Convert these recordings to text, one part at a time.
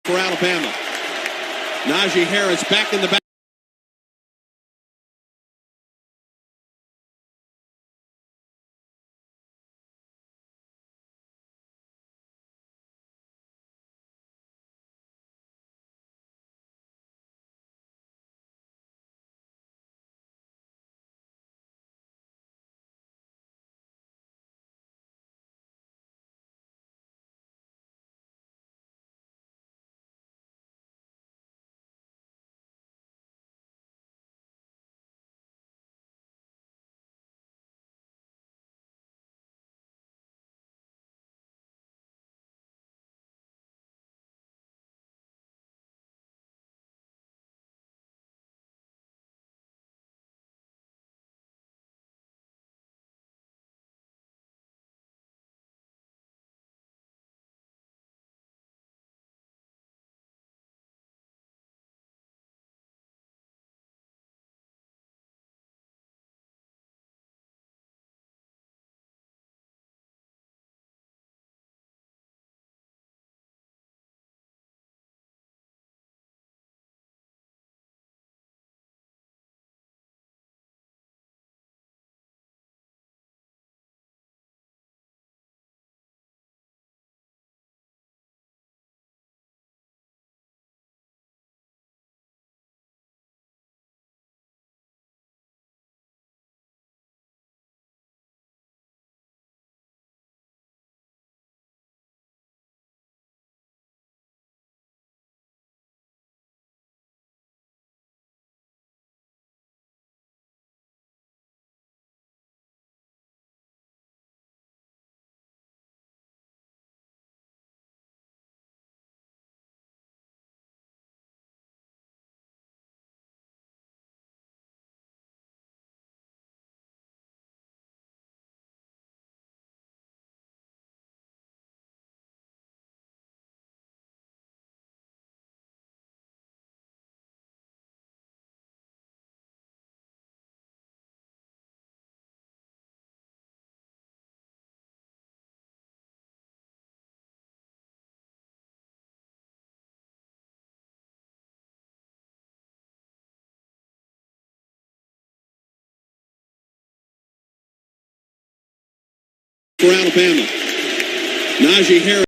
for Alabama. Najee Harris back in the back. For Alabama. Najee Harris.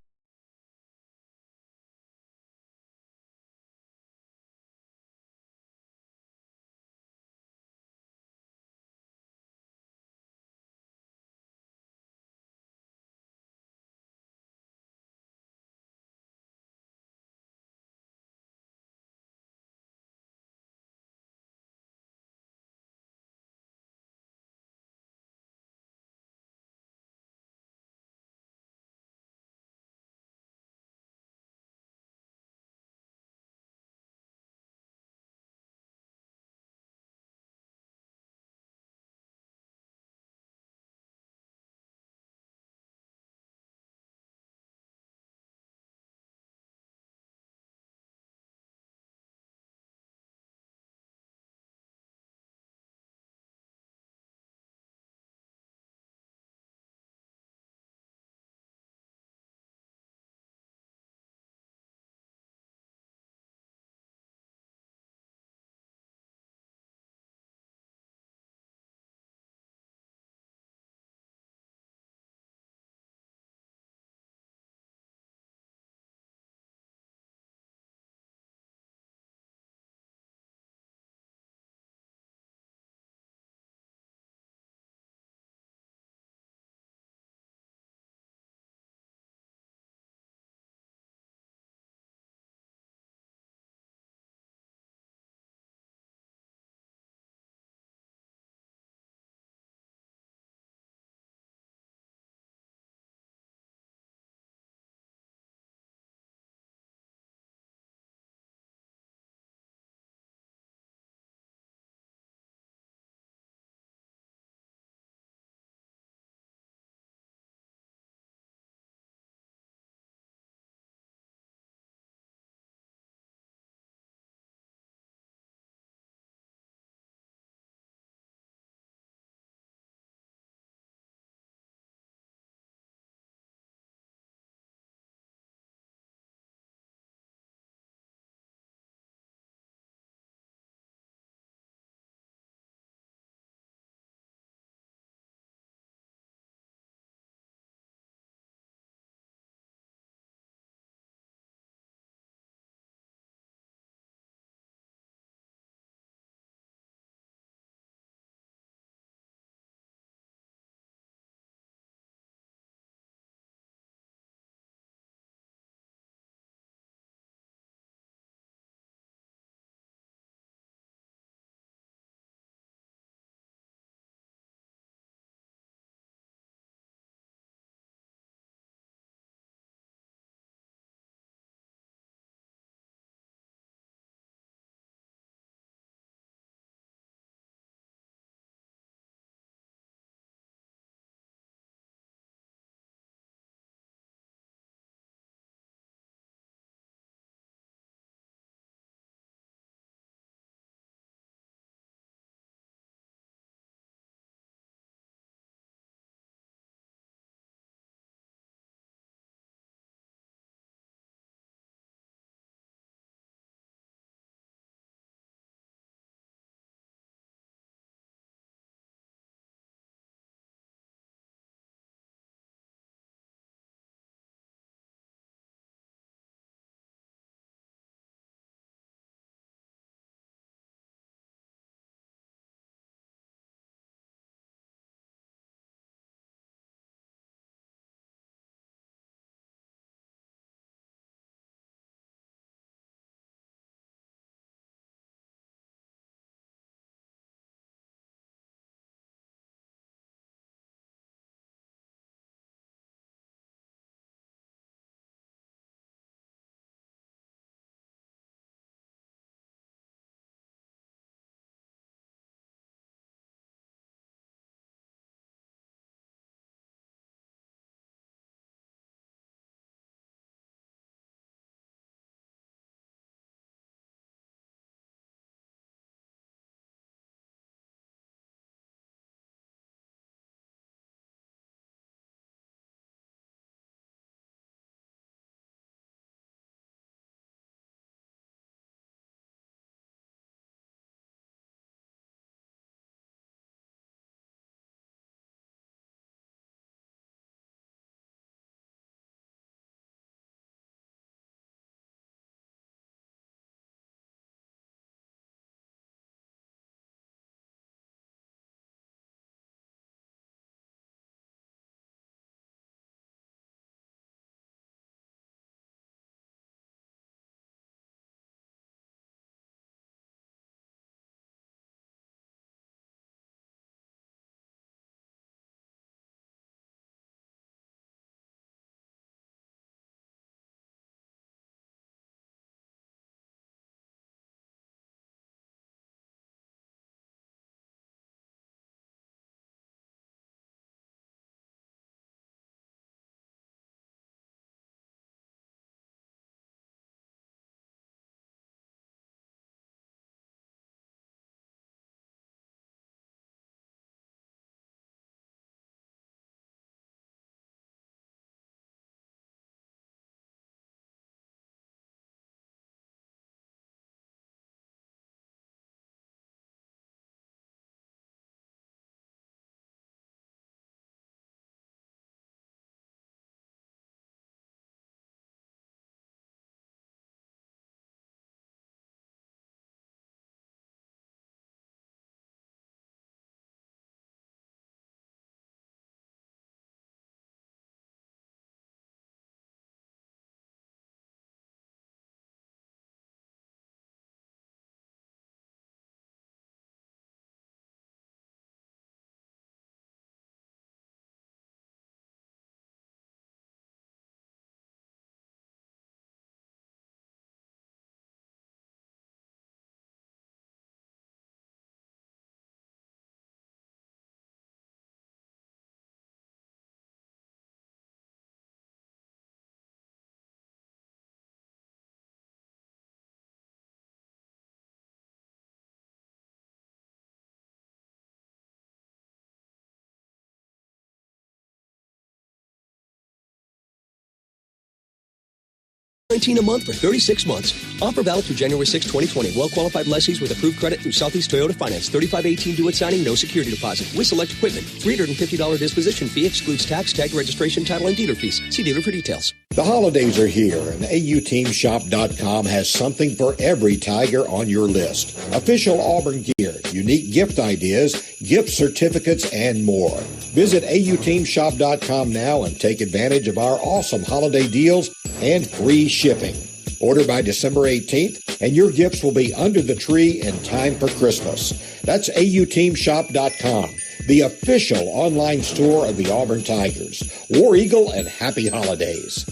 $19 a month for 36 months. Offer valid through January 6, 2020. Well-qualified lessees with approved credit through Southeast Toyota Finance. 3518 due at signing. No security deposit. With select equipment. $350 disposition fee excludes tax, tag, registration, title, and dealer fees. See dealer for details. The holidays are here, and AUTeamShop.com has something for every Tiger on your list. Official Auburn gear, unique gift ideas, gift certificates, and more. Visit AUTeamShop.com now and take advantage of our awesome holiday deals and free shipping. Order by December 18th, and your gifts will be under the tree in time for Christmas. That's AUTeamShop.com, the official online store of the Auburn Tigers. War Eagle and happy holidays.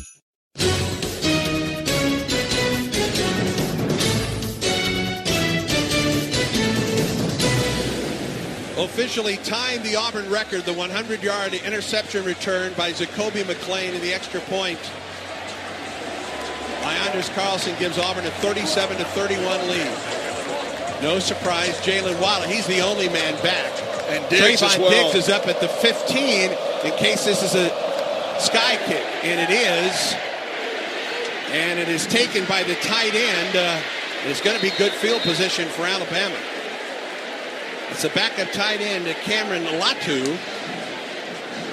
Officially tying the Auburn record, the 100-yard interception return by Zacoby McClain in the extra point by Anders Carlson gives Auburn a 37-31 lead. No surprise, Jalen Waddle, he's the only man back. And Diggs as well. Diggs is up at the 15 in case this is a sky kick, and it is. And it is taken by the tight end. It's going to be good field position for Alabama. It's a backup tight end, Cameron Latu,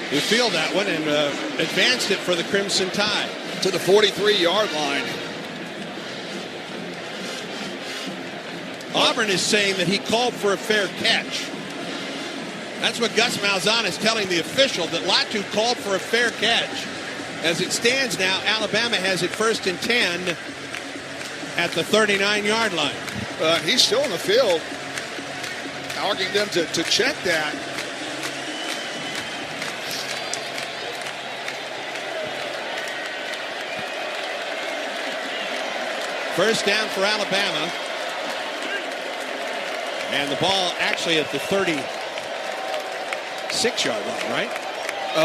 who fielded that one and advanced it for the Crimson Tide. To the 43-yard line. Auburn is saying that he called for a fair catch. That's what Gus Malzahn is telling the official, that Latu called for a fair catch. As it stands now, Alabama has it 1st and 10 at the 39-yard line. He's still in the field, arguing them to check that. First down for Alabama. And the ball actually at the 36-yard line, right?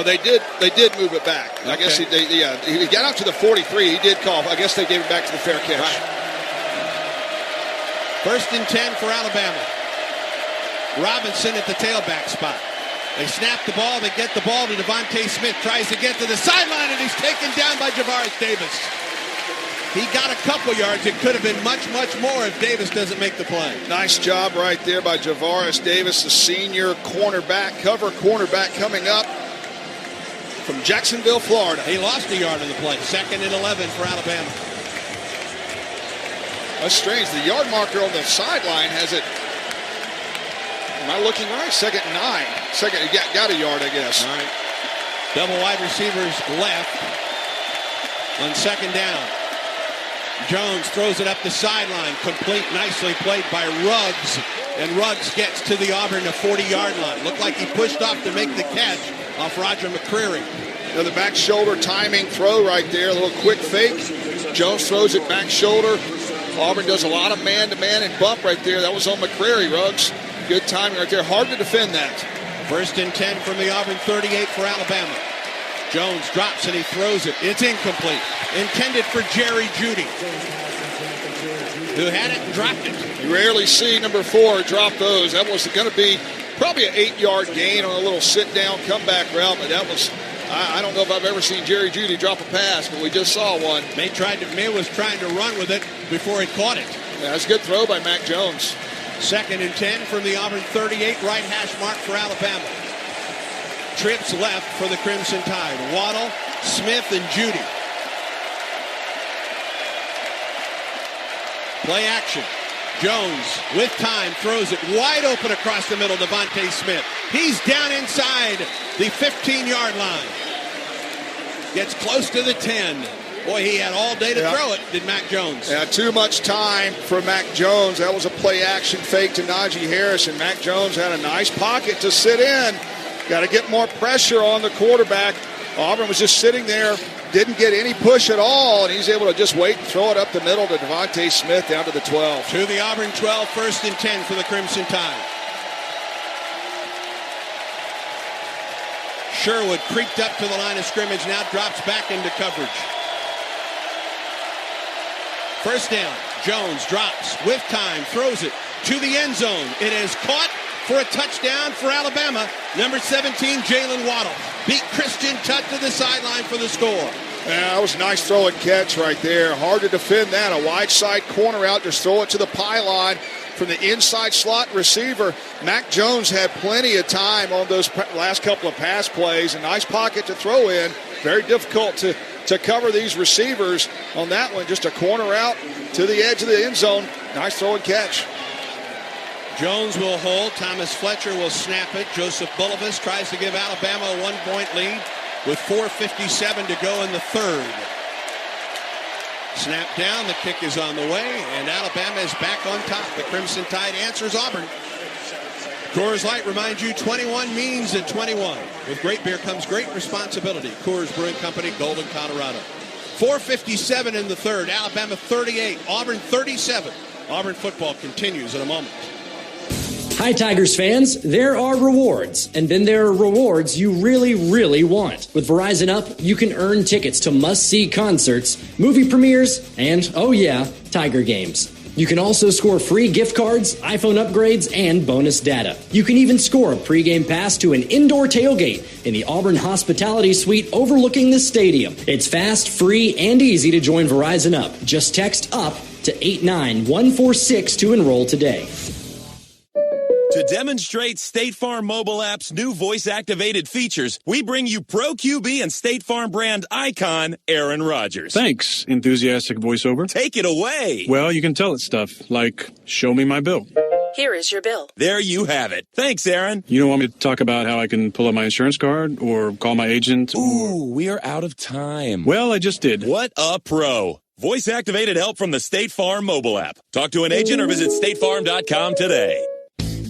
They did move it back. Okay. I guess he got out to the 43. He did call. I guess they gave it back to the fair catch. Right. 1st and 10 for Alabama. Robinson at the tailback spot. They snap the ball. They get the ball to Devontae Smith. Tries to get to the sideline, and he's taken down by Javaris Davis. He got a couple yards. It could have been much, much more if Davis doesn't make the play. Nice job right there by Javaris Davis, the senior cornerback, cover cornerback coming up from Jacksonville, Florida. He lost a yard in the play. 2nd and 11 for Alabama. That's strange. The yard marker on the sideline has it. Am I looking right? 2nd and 9. Second, he got a yard, I guess. All right. Double wide receivers left on 2nd down. Jones throws it up the sideline. Complete, nicely played by Ruggs. And Ruggs gets to the Auburn 40-yard line. Looked like he pushed off to make the catch off Roger McCreary. The back shoulder timing throw right there. A little quick fake. Jones throws it back shoulder. Auburn does a lot of man-to-man and bump right there. That was on McCreary. Ruggs, good timing right there. Hard to defend that. 1st and 10 from the Auburn 38 for Alabama. Jones drops and he throws it. It's incomplete. Intended for Jerry Jeudy, who had it and dropped it. You rarely see number 4 drop those. That was going to be probably an 8-yard gain on a little sit-down comeback route, but that was, I don't know if I've ever seen Jerry Jeudy drop a pass, but we just saw one. May was trying to run with it before he caught it. Yeah, that's a good throw by Mac Jones. 2nd and 10 from the Auburn 38, right hash mark for Alabama. Trips left for the Crimson Tide. Waddle, Smith, and Jeudy. Play action. Jones, with time, throws it wide open across the middle. Devontae Smith. He's down inside the 15-yard line. Gets close to the 10. Boy, he had all day to throw it, did Mac Jones. Yeah, too much time for Mac Jones. That was a play action fake to Najee Harris, and Mac Jones had a nice pocket to sit in. Got to get more pressure on the quarterback. Auburn was just sitting there, didn't get any push at all, and he's able to just wait and throw it up the middle to Devontae Smith down to the 12. To the Auburn 12, 1st and 10 for the Crimson Tide. Sherwood creeped up to the line of scrimmage, now drops back into coverage. 1st down, Jones drops with time, throws it to the end zone. It is caught for a touchdown for Alabama. Number 17, Jalen Waddle, beat Christian Tutt to the sideline for the score. Yeah, that was a nice throw and catch right there. Hard to defend that. A wide side corner out. Just throw it to the pylon from the inside slot receiver. Mac Jones had plenty of time on those last couple of pass plays. A nice pocket to throw in. Very difficult to cover these receivers on that one. Just a corner out to the edge of the end zone. Nice throw and catch. Jones will hold. Thomas Fletcher will snap it. Joseph Bulovas tries to give Alabama a 1-point lead with 4:57 to go in the third. Snap down. The kick is on the way, and Alabama is back on top. The Crimson Tide answers Auburn. Coors Light reminds you 21 means at 21. With great beer comes great responsibility. Coors Brewing Company, Golden, Colorado. 4:57 in the third. Alabama 38, Auburn 37. Auburn football continues in a moment. Hi, Tigers fans. There are rewards, and then there are rewards you really, really want. With Verizon Up, you can earn tickets to must-see concerts, movie premieres, and, oh yeah, Tiger games. You can also score free gift cards, iPhone upgrades, and bonus data. You can even score a pregame pass to an indoor tailgate in the Auburn Hospitality Suite overlooking the stadium. It's fast, free, and easy to join Verizon Up. Just text UP to 89146 to enroll today. To demonstrate State Farm mobile app's new voice-activated features, we bring you Pro QB and State Farm brand icon, Aaron Rodgers. Thanks, enthusiastic voiceover. Take it away. Well, you can tell it stuff like, show me my bill. Here is your bill. There you have it. Thanks, Aaron. You don't want me to talk about how I can pull up my insurance card or call my agent? Ooh, we are out of time. Well, I just did. What a pro. Voice-activated help from the State Farm mobile app. Talk to an agent or visit statefarm.com today.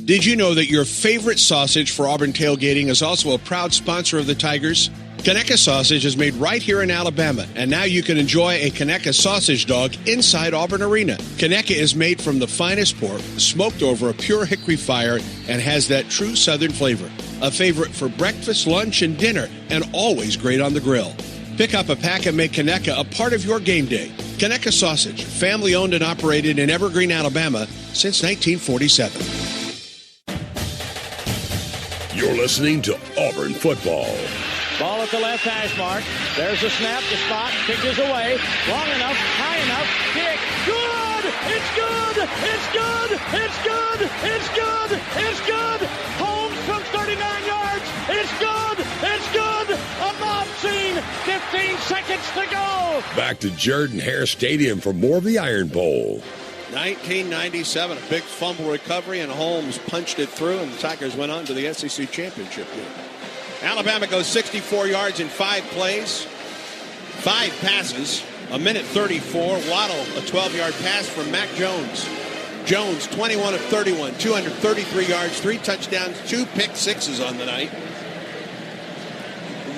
Did you know that your favorite sausage for Auburn tailgating is also a proud sponsor of the Tigers? Conecuh sausage is made right here in Alabama, and now you can enjoy a Conecuh sausage dog inside Auburn Arena. Conecuh is made from the finest pork, smoked over a pure hickory fire, and has that true Southern flavor. A favorite for breakfast, lunch, and dinner, and always great on the grill. Pick up a pack and make Conecuh a part of your game day. Conecuh sausage, family owned and operated in Evergreen, Alabama since 1947. You're listening to Auburn football. Ball at the left hash mark. There's a snap. The spot. Kick is away. Long enough. High enough. Kick. Good! It's good! It's good! It's good! It's good! It's good! Holmes from 39 yards. It's good! It's good! A mob scene. 15 seconds to go. Back to Jordan-Hare Stadium for more of the Iron Bowl. 1997, a big fumble recovery, and Holmes punched it through, and the Tigers went on to the SEC championship game. Alabama goes 64 yards in 5 plays, 5 passes, a minute 34. Waddle, a 12-yard pass from Mac Jones. Jones, 21 of 31, 233 yards, 3 touchdowns, 2 pick sixes on the night.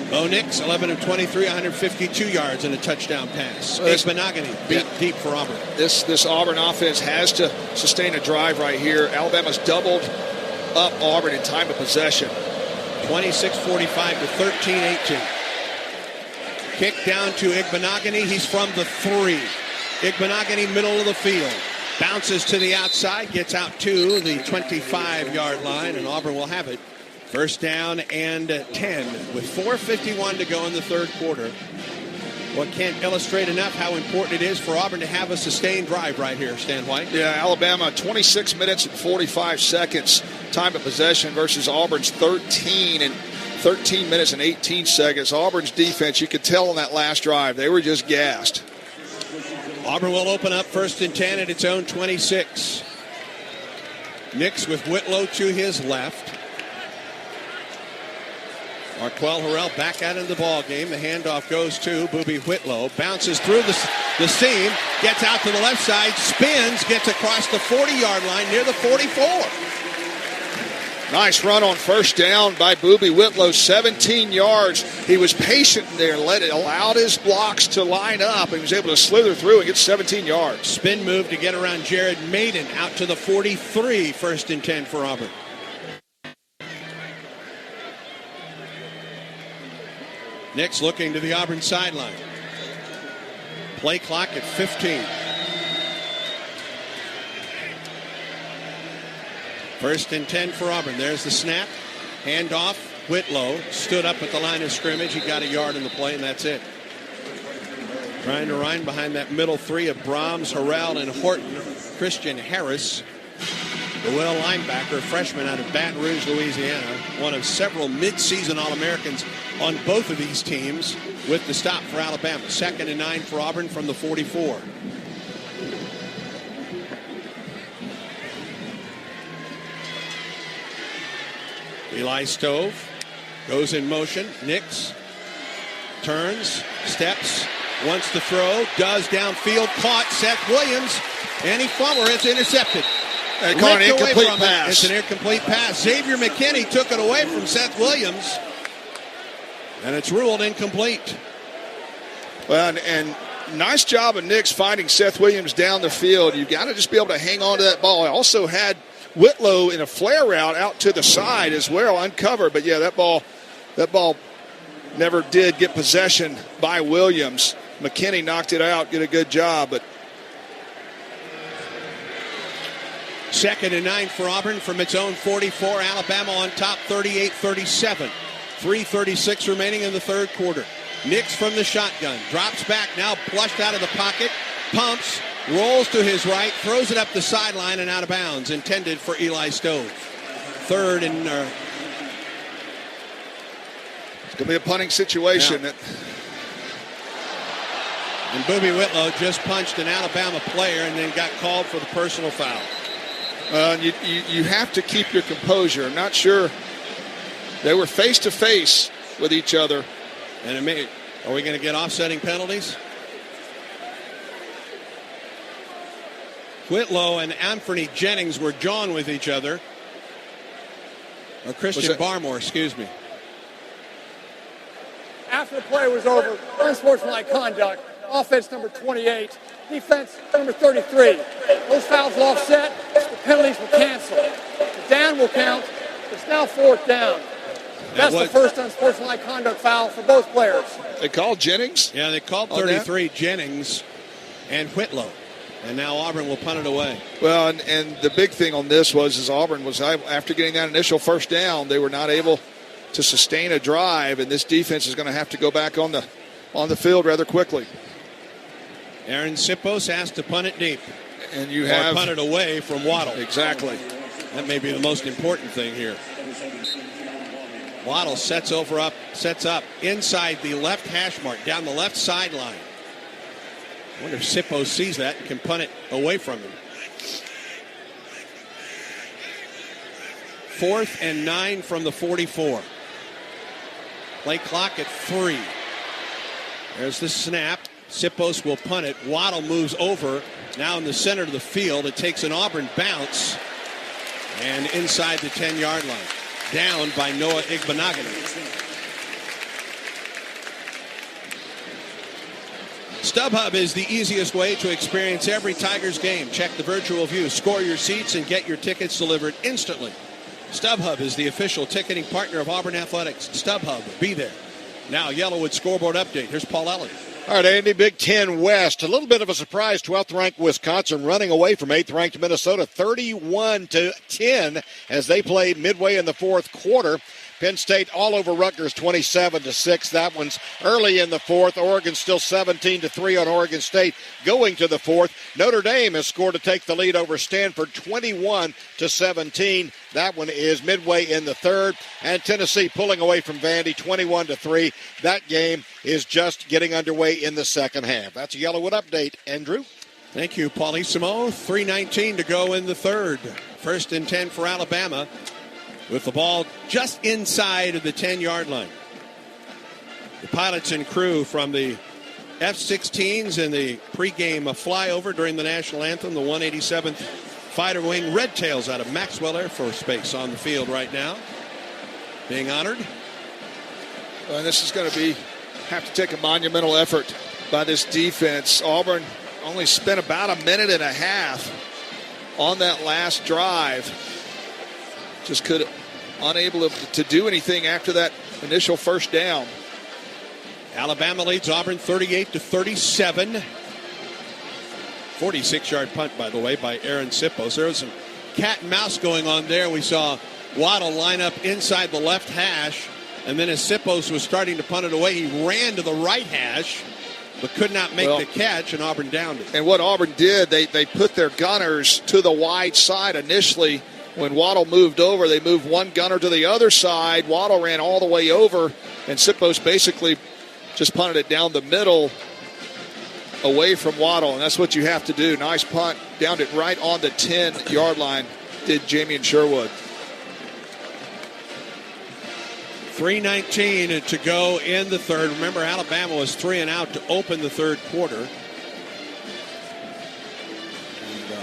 Bo Nix, 11 of 23, 152 yards and a touchdown pass. Benogany beat deep for Auburn. This Auburn offense has to sustain a drive right here. Alabama's doubled up Auburn in time of possession. 26-45 to 13-18. Kick down to Benogany. He's from the 3. Benogany, middle of the field. Bounces to the outside, gets out to the 25-yard line, and Auburn will have it. First down and 10 with 4:51 to go in the third quarter. What can't illustrate enough how important it is for Auburn to have a sustained drive right here, Stan White. Yeah, Alabama, 26 minutes and 45 seconds time of possession versus Auburn's 13 minutes and 18 seconds. Auburn's defense, you could tell on that last drive, they were just gassed. Auburn will open up first and 10 at its own 26. Nix with Whitlow to his left. Marquel Harrell back out in the ball game. The handoff goes to Boobie Whitlow. Bounces through the seam. Gets out to the left side. Spins. Gets across the 40-yard line near the 44. Nice run on first down by Boobie Whitlow. 17 yards. He was patient there. Allowed his blocks to line up. He was able to slither through and get 17 yards. Spin move to get around Jared Maiden out to the 43. First and 10 for Auburn. Nix looking to the Auburn sideline. Play clock at 15. First and 10 for Auburn. There's the snap. Handoff. Whitlow stood up at the line of scrimmage. He got a yard in the play, and that's it. Trying to run behind that middle three of Brahms, Harrell, and Horton. Christian Harris, the Will linebacker, freshman out of Baton Rouge, Louisiana, one of several midseason All-Americans on both of these teams, with the stop for Alabama. 2nd and 9 for Auburn from the 44. Eli Stove goes in motion. Nix turns, steps, wants to throw, does downfield, caught. Seth Williams, and he fumbled. It's intercepted. They call an incomplete pass. It's an incomplete pass. Xavier McKinney took it away from Seth Williams, and it's ruled incomplete. Well, and nice job of Nix finding Seth Williams down the field. You've got to just be able to hang on to that ball. I also had Whitlow in a flare route out to the side as well, uncovered. But yeah, that ball never did get possession by Williams. McKinney knocked it out, did a good job, but 2nd and 9 for Auburn from its own 44. Alabama on top, 38-37. 3:36 remaining in the third quarter. Nix from the shotgun, drops back, now flushed out of the pocket, pumps, rolls to his right, throws it up the sideline and out of bounds, intended for Eli Stove. Third and it's going to be a punting situation. Yeah. And Boobie Whitlow just punched an Alabama player and then got called for the personal foul. You have to keep your composure. I'm not sure. They were face to face with each other. And are we going to get offsetting penalties? Whitlow and Anthony Jennings were jawing with each other. Or Christian Barmore, excuse me. After the play was over, unsportsmanlike conduct, offense number 28, defense number 33. Those fouls will offset, the penalties will cancel. The down will count. It's now 4th down. That's the first unsportsmanlike conduct foul for both players. They called Jennings? Yeah, they called 33 Jennings and Whitlow. And now Auburn will punt it away. Well, and the big thing on this was Auburn was, after getting that initial first down, they were not able to sustain a drive, and this defense is going to have to go back on the field rather quickly. Aaron Sipos has to punt it deep. And you have punt it away from Waddle. Exactly. That may be the most important thing here. Waddle sets up inside the left hash mark, down the left sideline. I wonder if Sipos sees that and can punt it away from him. 4th and 9 from the 44. Play clock at 3. There's the snap. Sipos will punt it. Waddle moves over. Now in the center of the field. It takes an Auburn bounce. And inside the 10-yard line. Down by Noah Igbenogany. StubHub is the easiest way to experience every Tigers game. Check the virtual view, score your seats, and get your tickets delivered instantly. StubHub is the official ticketing partner of Auburn Athletics. StubHub, be there. Now, Yellowwood scoreboard update. Here's Paul Elliott. All right, Andy, Big Ten West. A little bit of a surprise. 12th-ranked Wisconsin running away from 8th-ranked Minnesota, 31-10 as they play midway in the fourth quarter. Penn State all over Rutgers, 27-6. That one's early in the fourth. Oregon still 17-3 on Oregon State going to the fourth. Notre Dame has scored to take the lead over Stanford, 21-17. That one is midway in the third. And Tennessee pulling away from Vandy, 21-3. That game is just getting underway in the second half. That's a Yellowwood update. Andrew? Thank you, Paulissimo. 3:19 to go in the third. 1st and 10 for Alabama, with the ball just inside of the 10-yard line. The pilots and crew from the F-16s and the pregame flyover during the national anthem, the 187th Fighter Wing Red Tails out of Maxwell Air Force Base on the field right now, being honored. And this is going to have to take a monumental effort by this defense. Auburn only spent about a minute and a half on that last drive. Just unable to do anything after that initial first down. Alabama leads Auburn 38-37. 46-yard punt, by the way, by Aaron Sipos. There was some cat and mouse going on there. We saw Waddle line up inside the left hash, and then as Sipos was starting to punt it away, he ran to the right hash but could not make the catch, and Auburn downed it. And what Auburn did, they put their gunners to the wide side initially. When Waddle moved over, they moved one gunner to the other side. Waddle ran all the way over, and Sipos basically just punted it down the middle away from Waddle, and that's what you have to do. Nice punt, downed it right on the 10-yard line, did Jamian Sherwood. 3:19 to go in the third. Remember, Alabama was 3 and out to open the third quarter. And,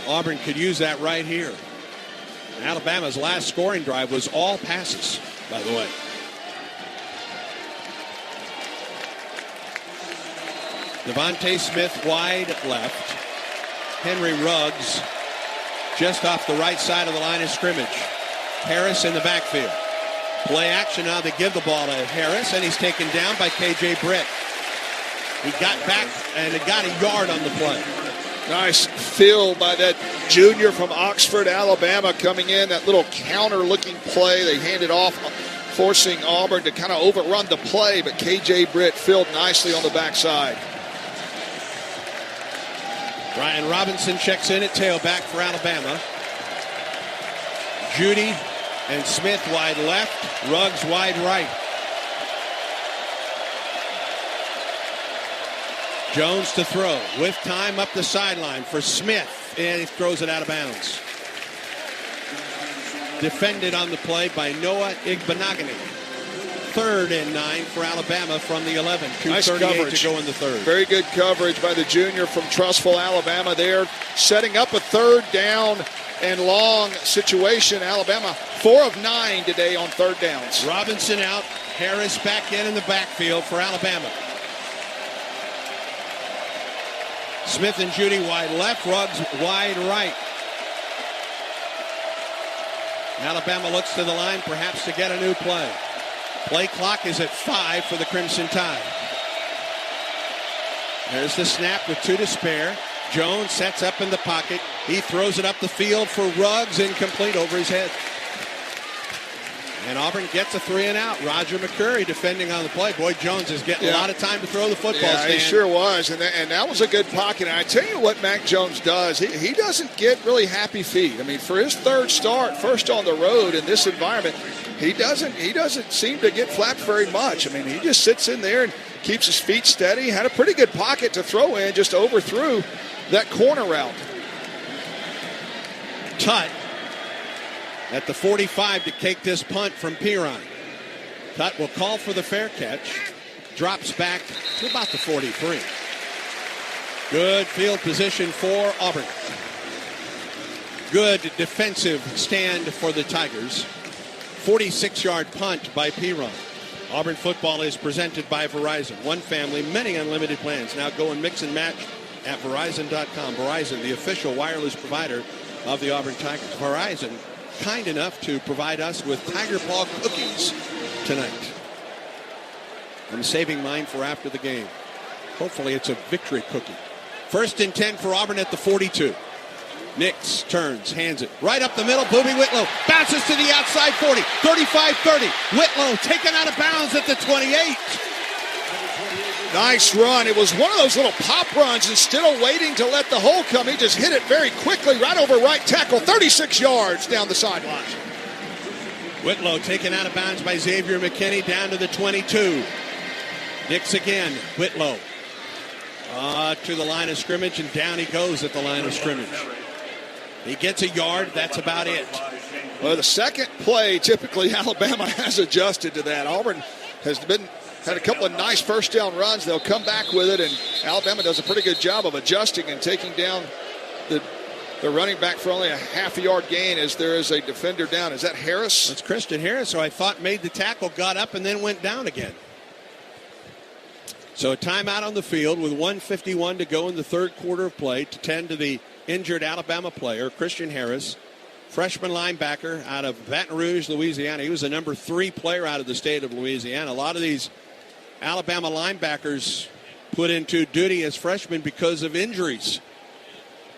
Auburn could use that right here. Alabama's last scoring drive was all passes, by the way. Devontae Smith wide left. Henry Ruggs just off the right side of the line of scrimmage. Harris in the backfield. Play action now. They give the ball to Harris, and he's taken down by K.J. Britt. He got back and it got a yard on the play. Nice fill by that junior from Oxford, Alabama, coming in. That little counter-looking play. They handed off, forcing Auburn to kind of overrun the play, but K.J. Britt filled nicely on the backside. Ryan Robinson checks in at tailback for Alabama. Judy and Smith wide left, Ruggs wide right. Jones to throw with time up the sideline for Smith, and he throws it out of bounds. Defended on the play by Noah Igbenogany. 3rd and 9 for Alabama from the 11. 2:38 to go in the third. Very good coverage by the junior from Trussville, Alabama there, setting up a 3rd down and long situation. Alabama 4 of 9 today on 3rd downs. Robinson out, Harris back in the backfield for Alabama. Smith and Judy wide left, Ruggs wide right. Alabama looks to the line perhaps to get a new play. Play clock is at 5 for the Crimson Tide. There's the snap with 2 to spare. Jones sets up in the pocket. He throws it up the field for Ruggs, incomplete over his head. And Auburn gets a 3 and out. Roger McCurry defending on the play. Boy, Jones is getting a lot of time to throw the football. Yeah, he sure was. And that was a good pocket. And I tell you what Mac Jones does. He doesn't get really happy feet. I mean, for his 3rd start, first on the road in this environment, he doesn't seem to get flapped very much. I mean, he just sits in there and keeps his feet steady. Had a pretty good pocket to throw in, just overthrew that corner route. Tutt at the 45 to take this punt from Piron. Tutt will call for the fair catch. Drops back to about the 43. Good field position for Auburn. Good defensive stand for the Tigers. 46-yard punt by Piron. Auburn football is presented by Verizon. One family, many unlimited plans. Now go and mix and match at Verizon.com. Verizon, the official wireless provider of the Auburn Tigers. Verizon, kind enough to provide us with Tiger Paw cookies tonight. I'm saving mine for after the game. Hopefully it's a victory cookie. 1st and 10 for Auburn at the 42. Nix turns, hands it right up the middle. Booby Whitlow bounces to the outside 40, 35-30. Whitlow taken out of bounds at the 28. Nice run. It was one of those little pop runs. Instead of waiting to let the hole come, he just hit it very quickly right over right tackle, 36 yards down the sideline. Whitlow taken out of bounds by Xavier McKinney down to the 22. Nix again. Whitlow to the line of scrimmage, and down he goes at the line of scrimmage. He gets a yard. That's about it. Well, the second play, typically Alabama has adjusted to that. Auburn has had a couple of nice first down runs. They'll come back with it, and Alabama does a pretty good job of adjusting and taking down the running back for only a half a yard gain as there is a defender down. Is that Harris? That's Christian Harris, who I thought made the tackle, got up, and then went down again. So a timeout on the field with 1:51 to go in the third quarter of play to tend to the injured Alabama player, Christian Harris, freshman linebacker out of Baton Rouge, Louisiana. He was the number 3 player out of the state of Louisiana. A lot of these Alabama linebackers put into duty as freshmen because of injuries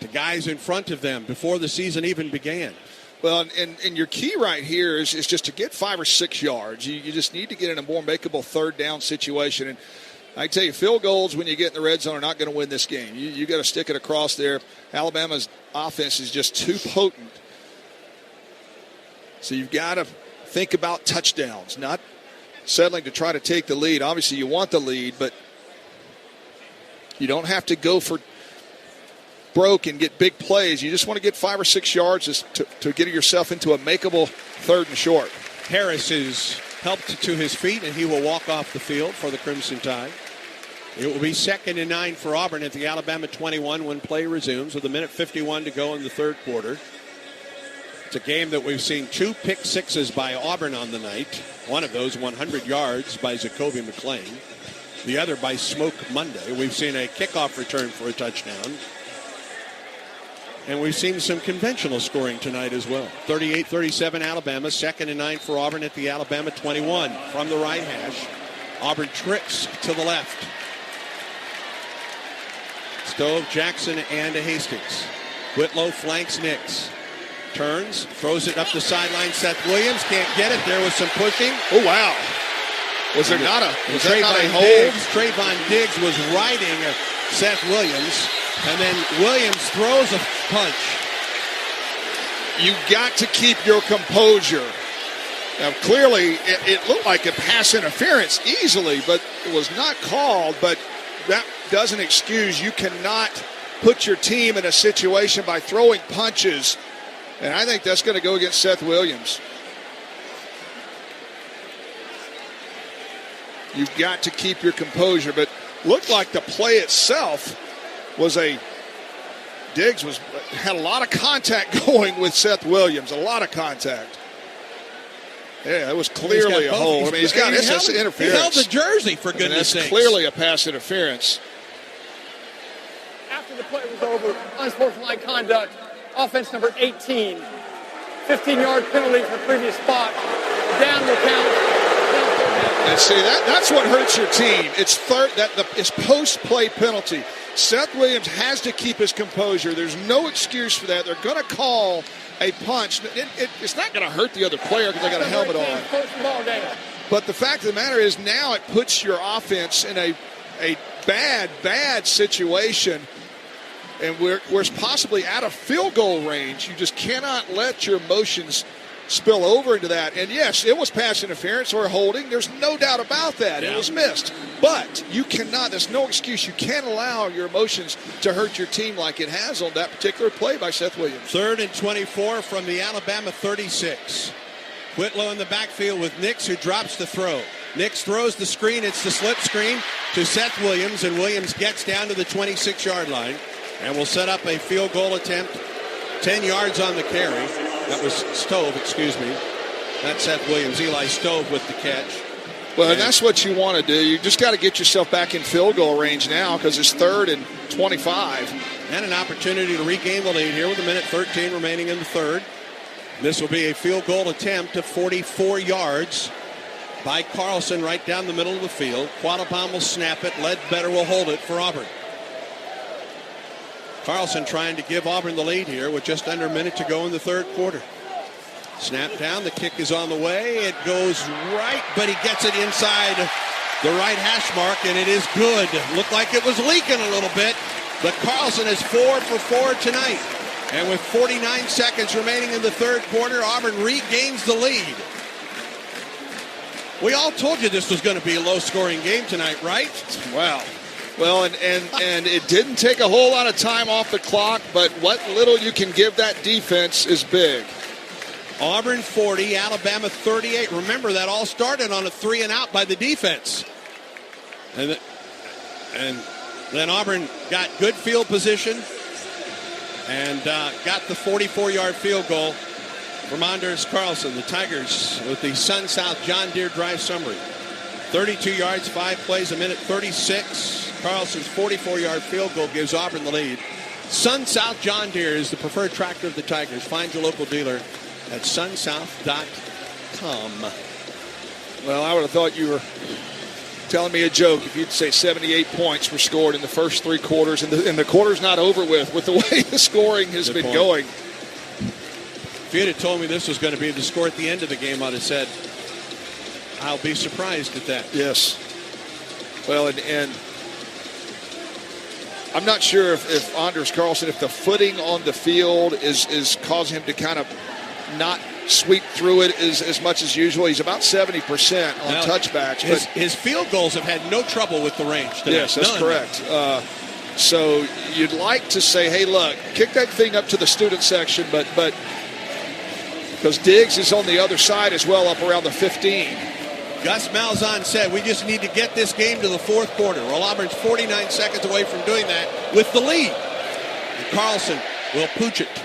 to guys in front of them before the season even began. Well, and your key right here is just to get 5 or 6 yards. You just need to get in a more makeable third down situation. And I tell you, field goals when you get in the red zone are not going to win this game. You got to stick it across there. Alabama's offense is just too potent. So you've got to think about touchdowns, not settling to try to take the lead. Obviously, you want the lead, but you don't have to go for broke and get big plays. You just want to get 5 or 6 yards to get yourself into a makeable 3rd and short. Harris is helped to his feet, and he will walk off the field for the Crimson Tide. It will be 2nd and 9 for Auburn at the Alabama 21 when play resumes with 1:51 to go in the 3rd quarter. It's a game that we've seen 2 pick sixes by Auburn on the night. One of those 100 yards by Jacoby McClain. The other by Smoke Monday. We've seen a kickoff return for a touchdown. And we've seen some conventional scoring tonight as well. 38-37 Alabama, 2nd and 9 for Auburn at the Alabama 21. From the right hash, Auburn trips to the left. Stove, Jackson, and Hastings. Whitlow flanks Nix. Turns, throws it up the sideline. Seth Williams can't get it. There was some pushing. Oh, wow. Was that not a hold? Trayvon Diggs was riding Seth Williams, and then Williams throws a punch. You got to keep your composure. Now, clearly, it looked like a pass interference easily, but it was not called. But that doesn't excuse. You cannot put your team in a situation by throwing punches. And I think that's going to go against Seth Williams. You've got to keep your composure. But looked like the play itself was Diggs had a lot of contact going with Seth Williams. A lot of contact. Yeah, it was clearly a hold. I mean, he's got interference. He held the jersey, for goodness sake. That's clearly a pass interference. After the play was over, unsportsmanlike conduct. Offense number 18. 15-yard penalty for previous spot. Down will count. And see, that's what hurts your team. It's post-play penalty. Seth Williams has to keep his composure. There's no excuse for that. They're going to call a punch. It's not going to hurt the other player because they got a helmet on. But the fact of the matter is now it puts your offense in a bad situation. And we're possibly out of field goal range. You just cannot let your emotions spill over into that. And yes, it was pass interference or holding. There's no doubt about that. Yeah. It was missed. But you cannot, there's no excuse. You can't allow your emotions to hurt your team like it has on that particular play by Seth Williams. 3rd and 24 from the Alabama 36. Whitlow in the backfield with Nix, who drops the throw. Nix throws the screen. It's the slip screen to Seth Williams, and Williams gets down to the 26-yard line. And will set up a field goal attempt, 10 yards on the carry. That was Stove, excuse me. That's Seth Williams. Eli Stove with the catch. Well, and that's what you want to do. You just got to get yourself back in field goal range now because it's 3rd and 25. And an opportunity to regain the lead here with 1:13 remaining in the 3rd. This will be a field goal attempt of 44 yards by Carlson right down the middle of the field. Quattlebaum will snap it. Ledbetter will hold it for Auburn. Carlson trying to give Auburn the lead here with just under a minute to go in the 3rd quarter. Snap down, the kick is on the way. It goes right, but he gets it inside the right hash mark, and it is good. Looked like it was leaking a little bit, but Carlson is 4 for 4 tonight. And with 49 seconds remaining in the 3rd quarter, Auburn regains the lead. We all told you this was going to be a low-scoring game tonight, right? Wow. Well, and it didn't take a whole lot of time off the clock, but what little you can give that defense is big. Auburn 40, Alabama 38. Remember, that all started on a 3-and-out by the defense. And then Auburn got good field position and got the 44-yard field goal from Anders Carlson. The Tigers with the Sun South John Deere drive summary. 32 yards, 5 plays, 1:36. Carlson's 44-yard field goal gives Auburn the lead. Sun South John Deere is the preferred tractor of the Tigers. Find your local dealer at sunsouth.com. Well, I would have thought you were telling me a joke if you'd say 78 points were scored in the first 3 quarters, and the quarter's not over with the way the scoring has been going. If you'd have told me this was going to be the score at the end of the game, I'd have said, I'll be surprised at that. Yes. Well, and I'm not sure if Anders Carlson, if the footing on the field is causing him to kind of not sweep through it as much as usual. He's about 70% on touchbacks. But his field goals have had no trouble with the range today. Yes, that's correct. So you'd like to say, hey, look, kick that thing up to the student section, but because Diggs is on the other side as well, up around the 15. Gus Malzahn said, we just need to get this game to the fourth quarter. Well, Auburn's 49 seconds away from doing that with the lead. And Carlson will pooch it.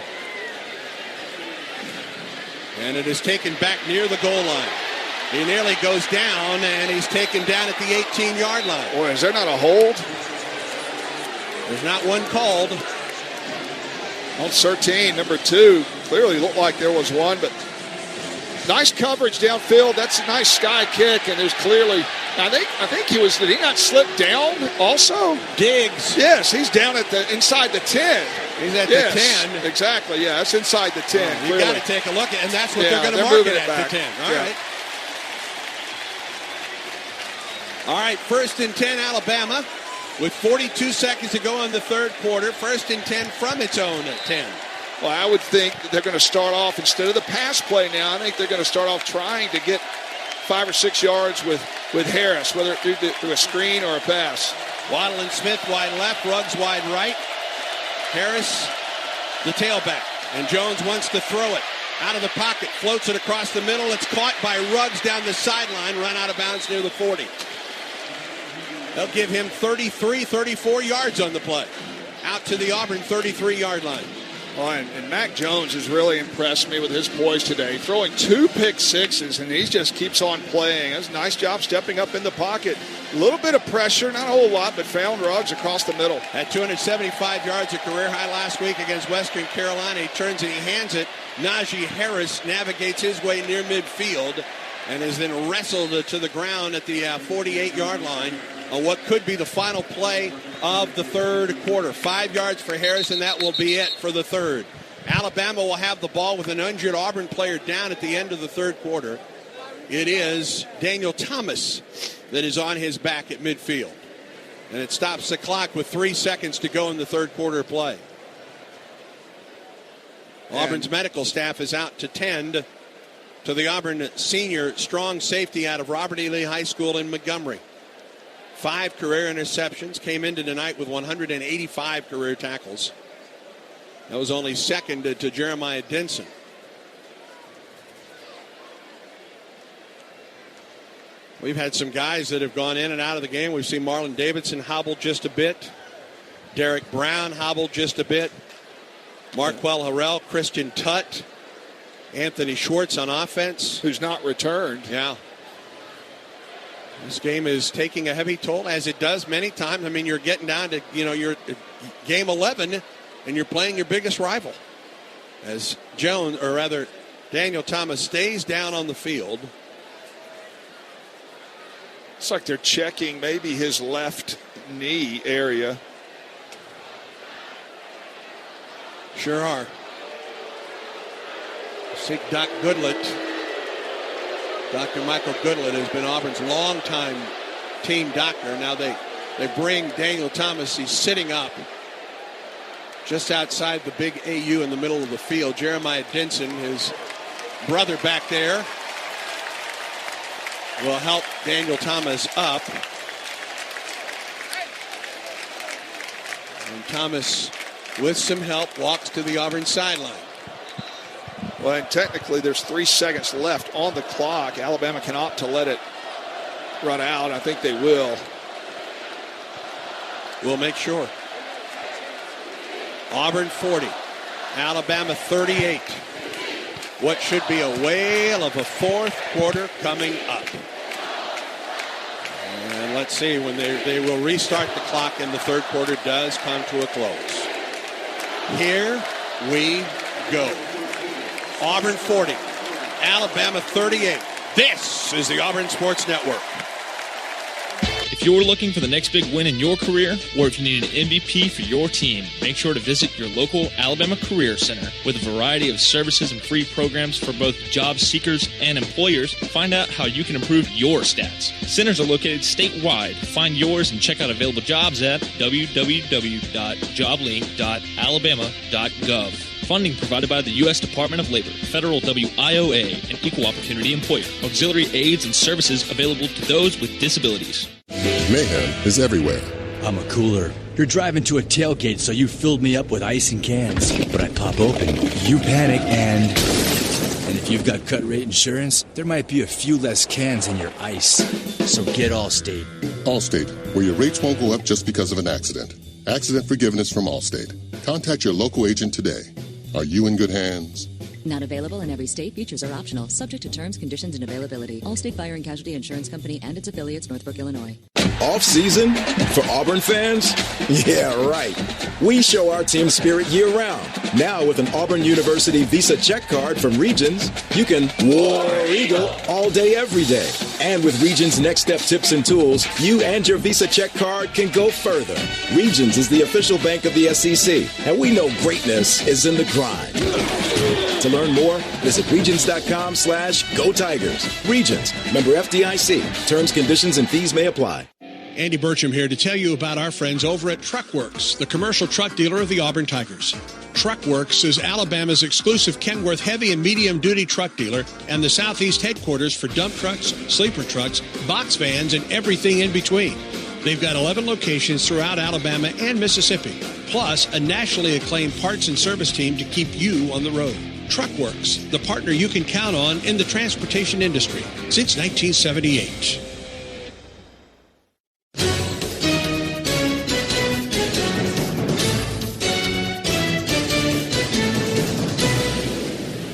And it is taken back near the goal line. He nearly goes down, and he's taken down at the 18-yard line. Boy, is there not a hold? There's not one called. On 13, number 2. Clearly looked like there was one, but nice coverage downfield. That's a nice sky kick, and there's clearly, I think he was, did he not slip down also? Diggs. Yes, he's down at inside the 10. He's at the 10. Exactly, yeah, that's inside the 10. You got to take a look at, and that's what they're going to mark it at, the 10. All right, 1st and 10, Alabama, with 42 seconds to go in the third quarter. 1st and 10 from its own 10. Well, I would think that they're going to start off, instead of the pass play now, I think they're going to start off trying to get 5 or 6 yards with Harris, whether through a screen or a pass. Waddle and Smith wide left, Ruggs wide right. Harris, the tailback. And Jones wants to throw it out of the pocket, floats it across the middle. It's caught by Ruggs down the sideline, run out of bounds near the 40. They'll give him 33, 34 yards on the play. Out to the Auburn 33-yard line. Oh, and Mac Jones has really impressed me with his poise today. Throwing 2 pick sixes, and he just keeps on playing. That's a nice job stepping up in the pocket. A little bit of pressure, not a whole lot, but found Ruggs across the middle. Had 275 yards, a career high last week against Western Carolina. He turns and he hands it. Najee Harris navigates his way near midfield and is then wrestled to the ground at the 48-yard line on what could be the final play of the third quarter. 5 yards for Harris, and that will be it for the third. Alabama will have the ball with an injured Auburn player down at the end of the third quarter. It is Daniel Thomas that is on his back at midfield. And it stops the clock with 3 seconds to go in the third quarter play. Auburn's medical staff is out to tend to the Auburn senior strong safety out of Robert E. Lee High School in Montgomery. 5 career interceptions, came into tonight with 185 career tackles. That was only second to Jeremiah Denson. We've had some guys that have gone in and out of the game. We've seen Marlon Davidson hobble just a bit. Derek Brown hobbled just a bit. Marquel Harrell, Christian Tutt, Anthony Schwartz on offense. Who's not returned. Yeah. This game is taking a heavy toll, as it does many times. I mean, you're getting down to, your game 11, and you're playing your biggest rival. As Daniel Thomas stays down on the field. It's like they're checking maybe his left knee area. Sure are. See Doc Goodlett. Dr. Michael Goodlett has been Auburn's longtime team doctor. Now they bring Daniel Thomas. He's sitting up just outside the big AU in the middle of the field. Jeremiah Denson, his brother back there, will help Daniel Thomas up. And Thomas, with some help, walks to the Auburn sideline. Well, and technically there's 3 seconds left on the clock. Alabama can opt to let it run out. I think they will. We'll make sure. Auburn 40, Alabama 38. What should be a whale of a fourth quarter coming up. And let's see when they will restart the clock and the third quarter does come to a close. Here we go. Auburn 40, Alabama 38. This is the Auburn Sports Network. If you're looking for the next big win in your career, or if you need an MVP for your team, make sure to visit your local Alabama Career Center. With a variety of services and free programs for both job seekers and employers, find out how you can improve your stats. Centers are located statewide. Find yours and check out available jobs at www.joblink.alabama.gov. Funding provided by the U.S. Department of Labor, Federal WIOA, and Equal Opportunity Employer. Auxiliary aids and services available to those with disabilities. Mayhem is everywhere. I'm a cooler. You're driving to a tailgate, so you filled me up with ice and cans. But I pop open, you panic, and if you've got cut rate insurance, there might be a few less cans in your ice. So get Allstate. Allstate, where your rates won't go up just because of an accident. Accident forgiveness from Allstate. Contact your local agent today. Are you in good hands? Not available in every state. Features are optional, subject to terms, conditions, and availability. Allstate Fire and Casualty Insurance Company and its affiliates, Northbrook, Illinois. Off season? For Auburn fans? Yeah, right. We show our team spirit year-round. Now with an Auburn University Visa check card from Regions, you can War Eagle all day, every day. And with Regions Next Step tips and tools, you and your Visa check card can go further. Regions is the official bank of the SEC, and we know greatness is in the grind. To learn more, visit Regions.com/Go Tigers. Regions, member FDIC. Terms, conditions, and fees may apply. Andy Burcham here to tell you about our friends over at Truckworks, the commercial truck dealer of the Auburn Tigers. Truckworks is Alabama's exclusive Kenworth heavy and medium-duty truck dealer and the Southeast headquarters for dump trucks, sleeper trucks, box vans, and everything in between. They've got 11 locations throughout Alabama and Mississippi, plus a nationally acclaimed parts and service team to keep you on the road. Truckworks, the partner you can count on in the transportation industry since 1978.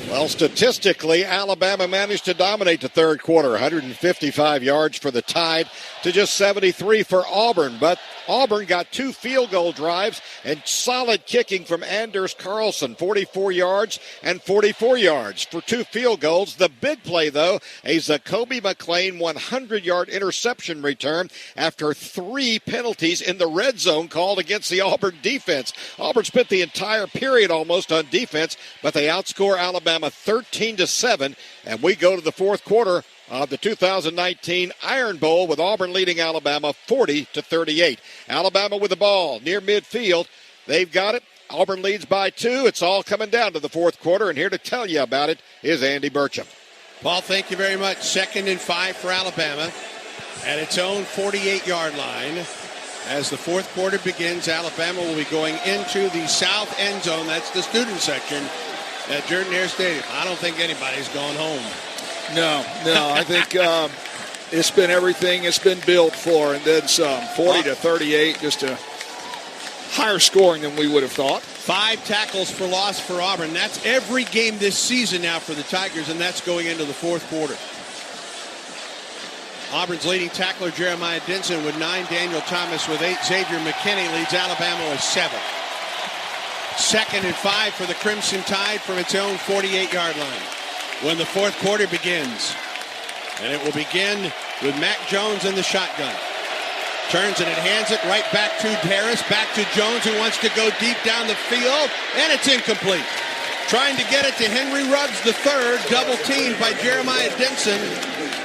Well, statistically, Alabama managed to dominate the third quarter. 155 yards for the Tide to just 73 for Auburn. But Auburn got 2 field goal drives and solid kicking from Anders Carlson. 44 yards and 44 yards for 2 field goals. The big play, though, a Zacoby McClain 100-yard interception return after 3 penalties in the red zone called against the Auburn defense. Auburn spent the entire period almost on defense, but they outscore Alabama 13-7, and we go to the fourth quarter of the 2019 Iron Bowl with Auburn leading Alabama 40-38. Alabama with the ball near midfield. They've got it. Auburn leads by 2. It's all coming down to the fourth quarter, and here to tell you about it is Andy Burcham. Paul, thank you very much. 2nd and 5 for Alabama at its own 48-yard line. As the fourth quarter begins, Alabama will be going into the south end zone. That's the student section at Jordan-Hare Stadium. I don't think anybody's gone home. No. I think it's been everything it's been built for, and then some. 40-38, just a higher scoring than we would have thought. 5 tackles for loss for Auburn. That's every game this season now for the Tigers, and that's going into the fourth quarter. Auburn's leading tackler, Jeremiah Denson, with 9. Daniel Thomas with 8. Xavier McKinney leads Alabama with 7. 2nd and 5 for the Crimson Tide from its own 48-yard line when the fourth quarter begins. And it will begin with Mac Jones in the shotgun. Turns and it hands it right back to Harris, back to Jones, who wants to go deep down the field, and it's incomplete. Trying to get it to Henry Ruggs III, double teamed by Jeremiah Denson.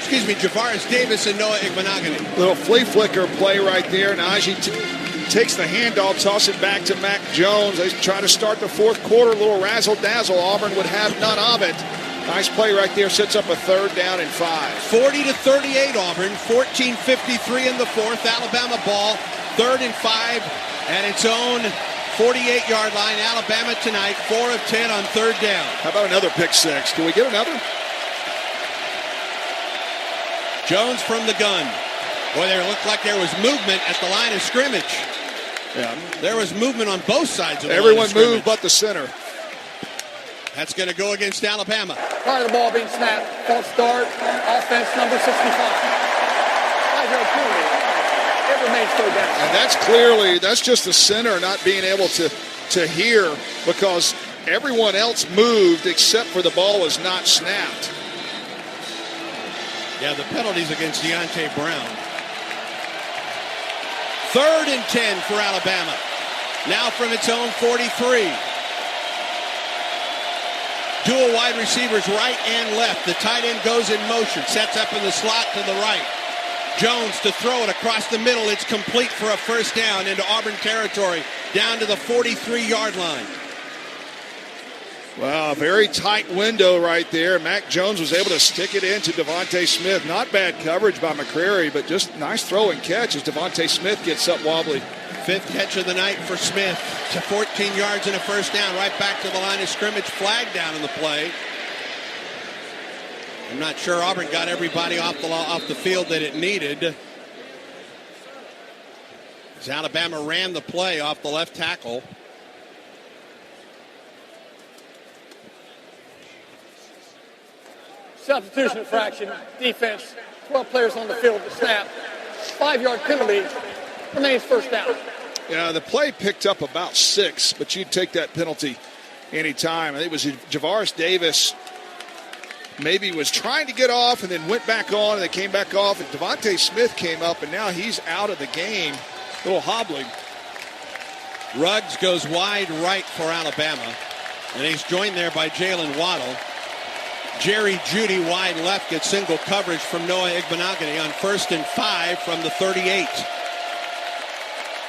Javaris Davis and Noah Igbenogany. Little flea flicker play right there. Najee takes the handoff, toss it back to Mac Jones. They try to start the fourth quarter, a little razzle-dazzle. Auburn would have none of it. Nice play right there, sets up a 3rd down and 5. 40-38 Auburn, 14:53 in the fourth. Alabama ball, 3rd and 5 at its own 48-yard line. Alabama tonight, 4 of 10 on 3rd down. How about another pick six? Can we get another? Jones from the gun. Boy, there looked like there was movement at the line of scrimmage. Yeah. There was movement on both sides of the Everyone line of scrimmage. moved but the center. That's going to go against Alabama. Prior to the ball being snapped, false start, offense number 65. It remains 3rd down. And that's just the center not being able to hear, because everyone else moved except for the ball was not snapped. Yeah, the penalties against Deontay Brown. 3rd and 10 for Alabama. Now from its own 43. Dual wide receivers right and left. The tight end goes in motion. Sets up in the slot to the right. Jones to throw it across the middle. It's complete for a first down into Auburn territory. Down to the 43-yard line. Well, a very tight window right there. Mac Jones was able to stick it into Devontae Smith. Not bad coverage by McCrary, but just nice throw and catch as Devontae Smith gets up wobbly. 5th catch of the night for Smith to 14 yards and a first down. Right back to the line of scrimmage. Flag down in the play. I'm not sure Auburn got everybody off the field that it needed. As Alabama ran the play off the left tackle. Substitution infraction, defense, 12 players on the field at the snap. 5-yard penalty, remains first down. Yeah, the play picked up about 6, but you'd take that penalty anytime. I think it was Javaris Davis maybe was trying to get off and then went back on and they came back off. And Devontae Smith came up and now he's out of the game. A little hobbling. Ruggs goes wide right for Alabama. And he's joined there by Jalen Waddle. Jerry Jeudy wide left gets single coverage from Noah Igbenogany on 1st and 5 from the 38.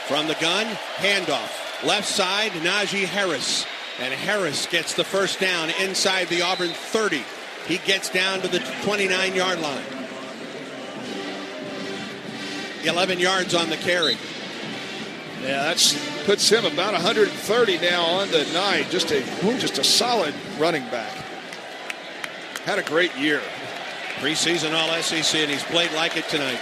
From the gun, handoff. Left side, Najee Harris. And Harris gets the first down inside the Auburn 30. He gets down to the 29-yard line. 11 yards on the carry. Yeah, that puts him about 130 now on the night. Just a solid running back. Had a great year. Preseason All-SEC, and he's played like it tonight.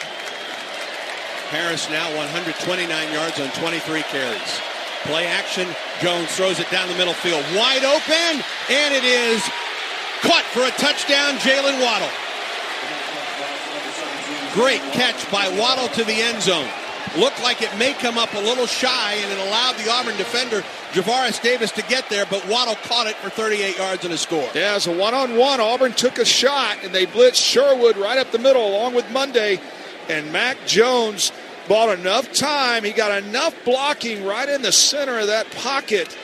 Harris now 129 yards on 23 carries. Play action. Jones throws it down the middle field. Wide open, and it is caught for a touchdown, Jalen Waddle. Great catch by Waddle to the end zone. Looked like it may come up a little shy, and it allowed the Auburn defender, Javaris Davis, to get there, but Waddle caught it for 38 yards and a score. Yeah, as a one-on-one, Auburn took a shot, and they blitzed Sherwood right up the middle along with Monday, and Mac Jones bought enough time. He got enough blocking right in the center of that pocket,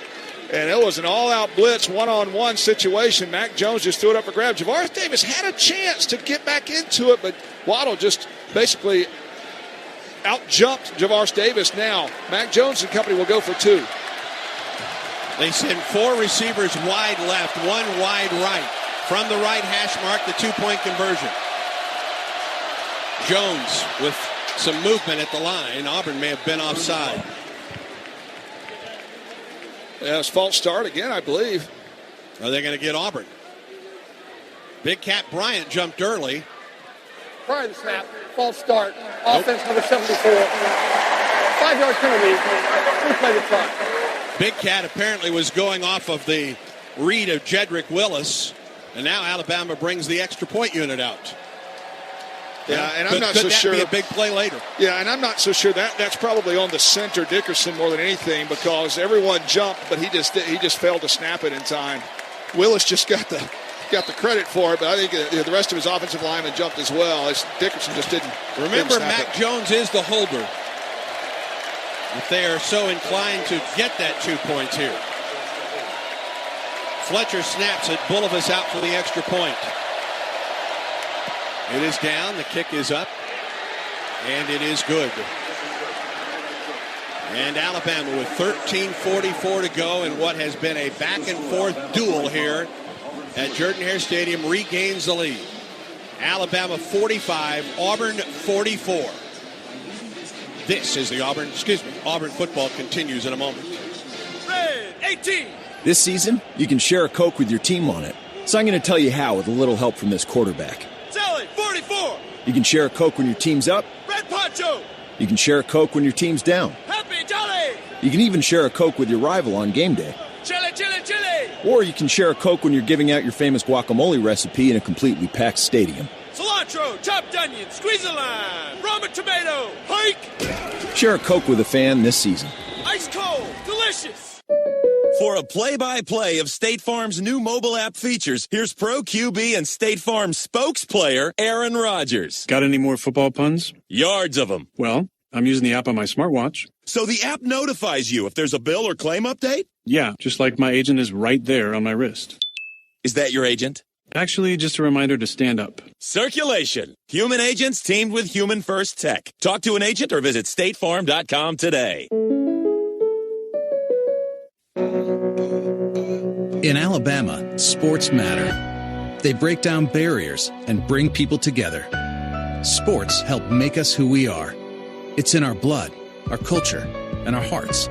and it was an all-out blitz, one-on-one situation. Mac Jones just threw it up for grabs. Javaris Davis had a chance to get back into it, but Waddle just basically out-jumped Javaris Davis. Now, Mac Jones and company will go for 2. They send 4 receivers wide left, 1 wide right. From the right hash mark, the 2-point conversion. Jones with some movement at the line. Auburn may have been offside. Yeah, it's false start again, I believe. Are they going to get Auburn? Big Cat Bryant jumped early. Prior to the snap, false start, offense number 74. 5-yard penalty, replay the try. Big Cat apparently was going off of the read of Jedrick Willis, and now Alabama brings the extra point unit out. Yeah, and I'm not so sure. Could that be a big play later? Yeah, and I'm not so sure that's probably on the center Dickerson more than anything, because everyone jumped, but he just failed to snap it in time. Willis just got the credit for it, but I think the rest of his offensive linemen jumped as well. Dickerson just didn't. Remember, Mac Jones is the holder. If they are so inclined to get that 2 points here. Fletcher snaps it. Bulovas out for the extra point. It is down. The kick is up. And it is good. And Alabama with 13:44 to go in what has been a back-and-forth duel here at Jordan-Hare Stadium regains the lead. Alabama 45, Auburn 44. This is the Auburn football continues in a moment. Red 18. This season, you can share a Coke with your team on it. So I'm going to tell you how with a little help from this quarterback. Sally 44. You can share a Coke when your team's up. Red Poncho. You can share a Coke when your team's down. Happy Jolly. You can even share a Coke with your rival on game day. Chili, chili, chili. Or you can share a Coke when you're giving out your famous guacamole recipe in a completely packed stadium. Cilantro, chopped onion, squeeze a lime, rum and tomato, hike. Share a Coke with a fan this season. Ice cold, delicious. For a play-by-play of State Farm's new mobile app features, here's Pro QB and State Farm spokesplayer Aaron Rodgers. Got any more football puns? Yards of them. Well, I'm using the app on my smartwatch. So the app notifies you if there's a bill or claim update? Yeah, just like my agent is right there on my wrist. Is that your agent? Actually, just a reminder to stand up. Circulation. Human agents teamed with human first tech. Talk to an agent or visit statefarm.com today. In Alabama, sports matter. They break down barriers and bring people together. Sports help make us who we are. It's in our blood, our culture, and our hearts.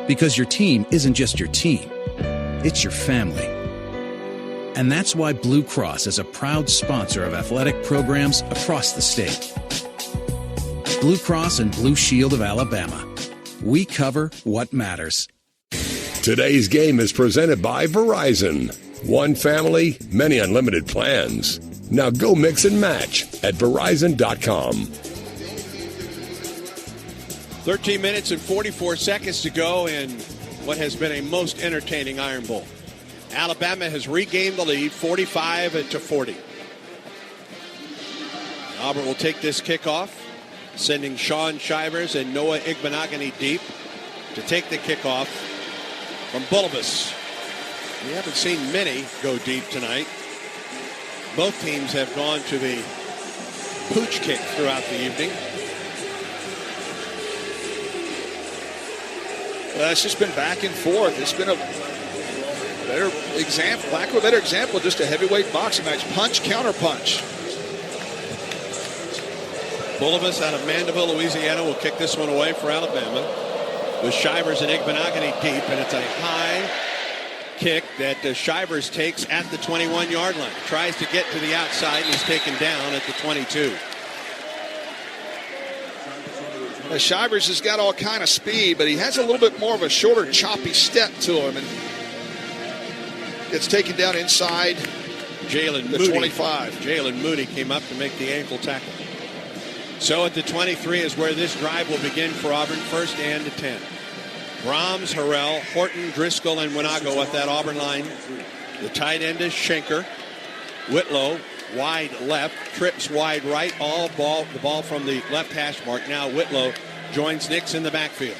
Because your team isn't just your team, it's your family. And that's why Blue Cross is a proud sponsor of athletic programs across the state. Blue Cross and Blue Shield of Alabama. We cover what matters. Today's game is presented by Verizon. One family, many unlimited plans. Now go mix and match at Verizon.com. 13 minutes and 44 seconds to go in what has been a most entertaining Iron Bowl. Alabama has regained the lead, 45-40. Auburn will take this kickoff, sending Sean Shivers and Noah Igbenogany deep to take the kickoff from Bulbous. We haven't seen many go deep tonight. Both teams have gone to the pooch kick throughout the evening. Well, it's just been back and forth. It's been a better example, lack of a better example, just a heavyweight boxing match. Punch, counter punch. Bulbous out of Mandeville, Louisiana will kick this one away for Alabama with Shivers and Igbenogany deep, and it's a high kick that Shivers takes at the 21-yard line. Tries to get to the outside, and he's taken down at the 22. Shivers has got all kind of speed, but he has a little bit more of a shorter, choppy step to him, and gets taken down inside Jalen the Moody. 25. Jalen Moody came up to make the ankle tackle. So at the 23 is where this drive will begin for Auburn, 1st and 10. Brahms, Harrell, Horton, Driscoll, and Winago at that Auburn line. The tight end is Schenker. Whitlow, wide left, trips wide right, the ball from the left hash mark. Now Whitlow joins Nix in the backfield.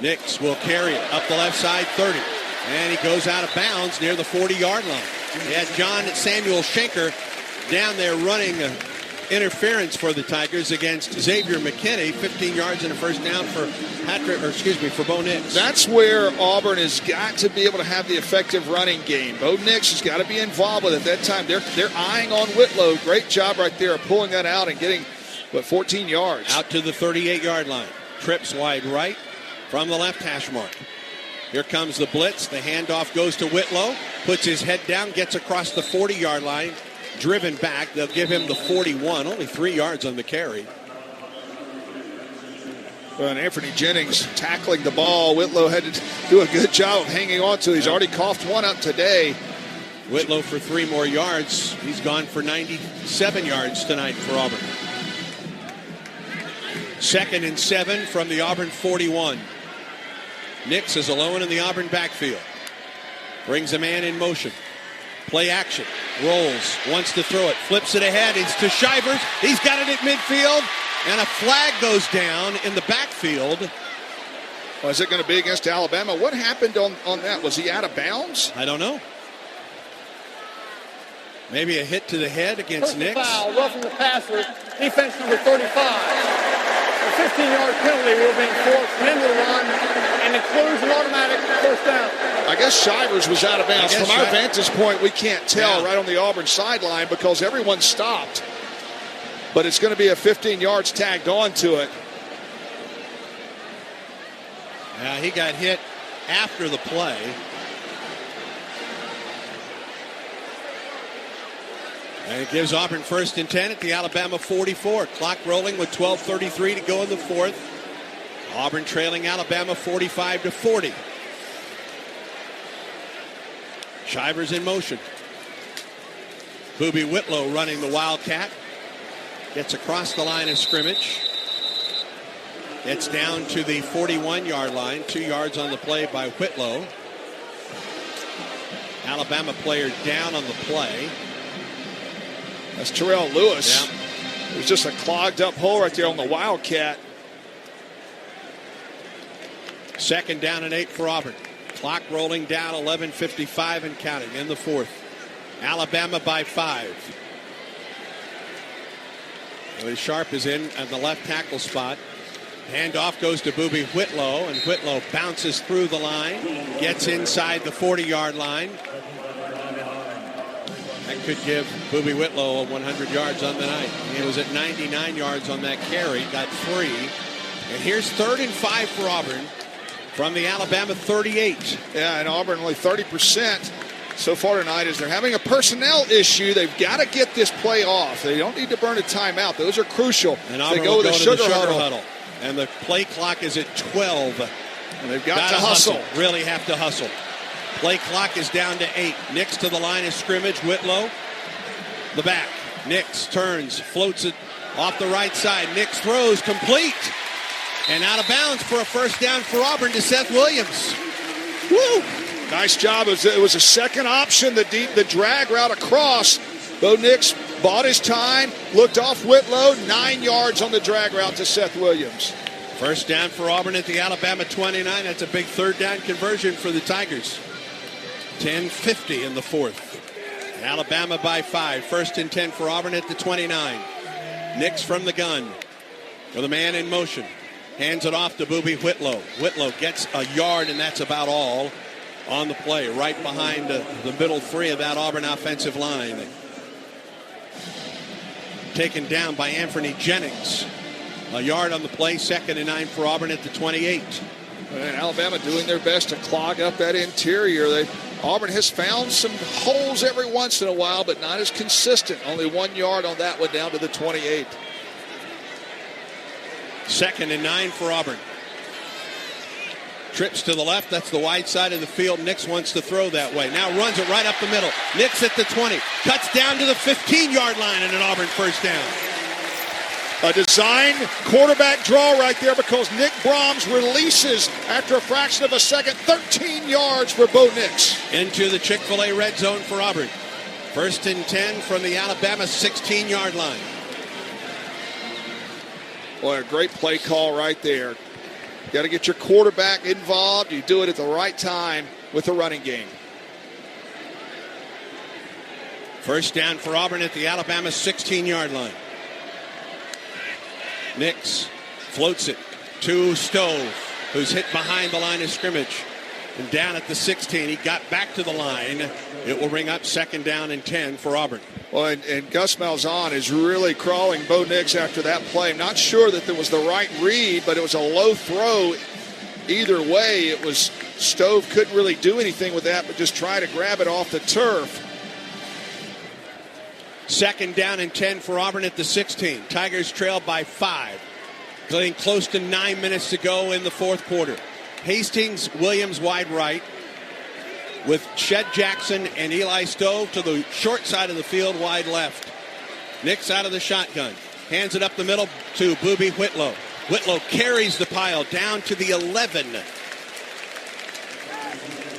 Nix will carry it up the left side, 30. And he goes out of bounds near the 40-yard line. He had John Samuel Schenker down there running interference for the Tigers against Xavier McKinney. 15 yards and a first down for for Bo Nix. That's where Auburn has got to be able to have the effective running game. Bo Nix has got to be involved with it. At that time, they're eyeing on Whitlow. Great job right there of pulling that out and getting, 14 yards. Out to the 38-yard line. Trips wide right from the left hash mark. Here comes the blitz. The handoff goes to Whitlow. Puts his head down, gets across the 40-yard line. Driven back. They'll give him the 41. Only 3 yards on the carry. Well, and Anthony Jennings tackling the ball. Whitlow had to do a good job of hanging on to it. He's already coughed one up today. Whitlow for 3 more yards. He's gone for 97 yards tonight for Auburn. 2nd and 7 from the Auburn 41. Nix is alone in the Auburn backfield. Brings a man in motion. Play action. Rolls. Wants to throw it. Flips it ahead. It's to Shivers. He's got it at midfield. And a flag goes down in the backfield. Well, is it going to be against Alabama? What happened on that? Was he out of bounds? I don't know. Maybe a hit to the head against Nix. Foul, roughing the passer, defense number 35. A 15-yard penalty will be enforced from into the run and includes an automatic first down. I guess Shivers was out of bounds. From our vantage point, we can't tell right on the Auburn sideline because everyone stopped. But it's going to be a 15 yards tagged on to it. Yeah, he got hit after the play. And it gives Auburn 1st and 10 at the Alabama 44. Clock rolling with 12:33 to go in the 4th. Auburn trailing Alabama 45-40. Shivers in motion. Boobie Whitlow running the Wildcat. Gets across the line of scrimmage. Gets down to the 41-yard line. 2 yards on the play by Whitlow. Alabama player down on the play. That's Terrell Lewis. Yeah. It was just a clogged up hole right there on the Wildcat. Second down and 8 for Auburn. Clock rolling down, 11:55 and counting in the fourth. Alabama by 5. Willie Sharp is in at the left tackle spot. Handoff goes to Boobie Whitlow, and Whitlow bounces through the line, gets inside the 40-yard line. That could give Boobie Whitlow 100 yards on the night. He was at 99 yards on that carry, got 3. And here's 3rd and 5 for Auburn from the Alabama 38. Yeah, and Auburn only 30% so far tonight as they're having a personnel issue. They've got to get this play off. They don't need to burn a timeout. Those are crucial. And Auburn they go will with go the to the sugar sugar huddle. And the play clock is at 12. And they've got to hustle. Really have to hustle. Play clock is down to 8. Nix to the line of scrimmage. Whitlow, the back. Nix turns, floats it off the right side. Nix throws, complete. And out of bounds for a first down for Auburn to Seth Williams. Woo! Nice job. It was a second option, the drag route across. Bo Nix bought his time, looked off Whitlow, 9 yards on the drag route to Seth Williams. First down for Auburn at the Alabama 29. That's a big third down conversion for the Tigers. 10:50 in the fourth. Alabama by 5. 1st and 10 for Auburn at the 29. Nix from the gun with a man in motion. Hands it off to Boobie Whitlow. Whitlow gets a yard, and that's about all on the play, right behind the middle 3 of that Auburn offensive line. Taken down by Anthony Jennings. A yard on the play, 2nd and 9 for Auburn at the 28. And Alabama doing their best to clog up that interior. Auburn has found some holes every once in a while, but not as consistent. Only 1 yard on that one down to the 28. 2nd and 9 for Auburn. Trips to the left. That's the wide side of the field. Nix wants to throw that way. Now runs it right up the middle. Nix at the 20. Cuts down to the 15-yard line and an Auburn first down. A design quarterback draw right there because Nick Brahms releases after a fraction of a second. 13 yards for Bo Nix. Into the Chick-fil-A red zone for Auburn. 1st and 10 from the Alabama 16-yard line. Boy, a great play call right there. You got to get your quarterback involved. You do it at the right time with the running game. First down for Auburn at the Alabama 16-yard line. Nix floats it to Stove, who's hit behind the line of scrimmage. And down at the 16, he got back to the line. It will ring up 2nd down and 10 for Auburn. Well, and Gus Malzahn is really crawling Bo Nix after that play. I'm not sure that there was the right read, but it was a low throw. Either way, it was Stove couldn't really do anything with that, but just try to grab it off the turf. 2nd down and 10 for Auburn at the 16. Tigers trail by 5. Getting close to 9 minutes to go in the fourth quarter. Hastings, Williams wide right, with Shed Jackson and Eli Stove to the short side of the field, wide left. Nix out of the shotgun. Hands it up the middle to Boobie Whitlow. Whitlow carries the pile down to the 11.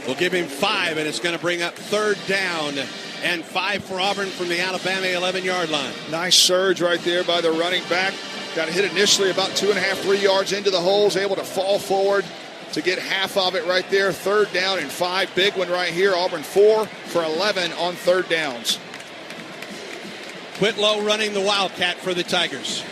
We'll give him 5, and it's going to bring up 3rd down and 5 for Auburn from the Alabama 11-yard line. Nice surge right there by the running back. Got hit initially about 2.5, 3 yards into the holes, able to fall forward to get half of it right there. 3rd down and 5. Big one right here. Auburn 4 for 11 on 3rd downs. Whitlow running the Wildcat for the Tigers.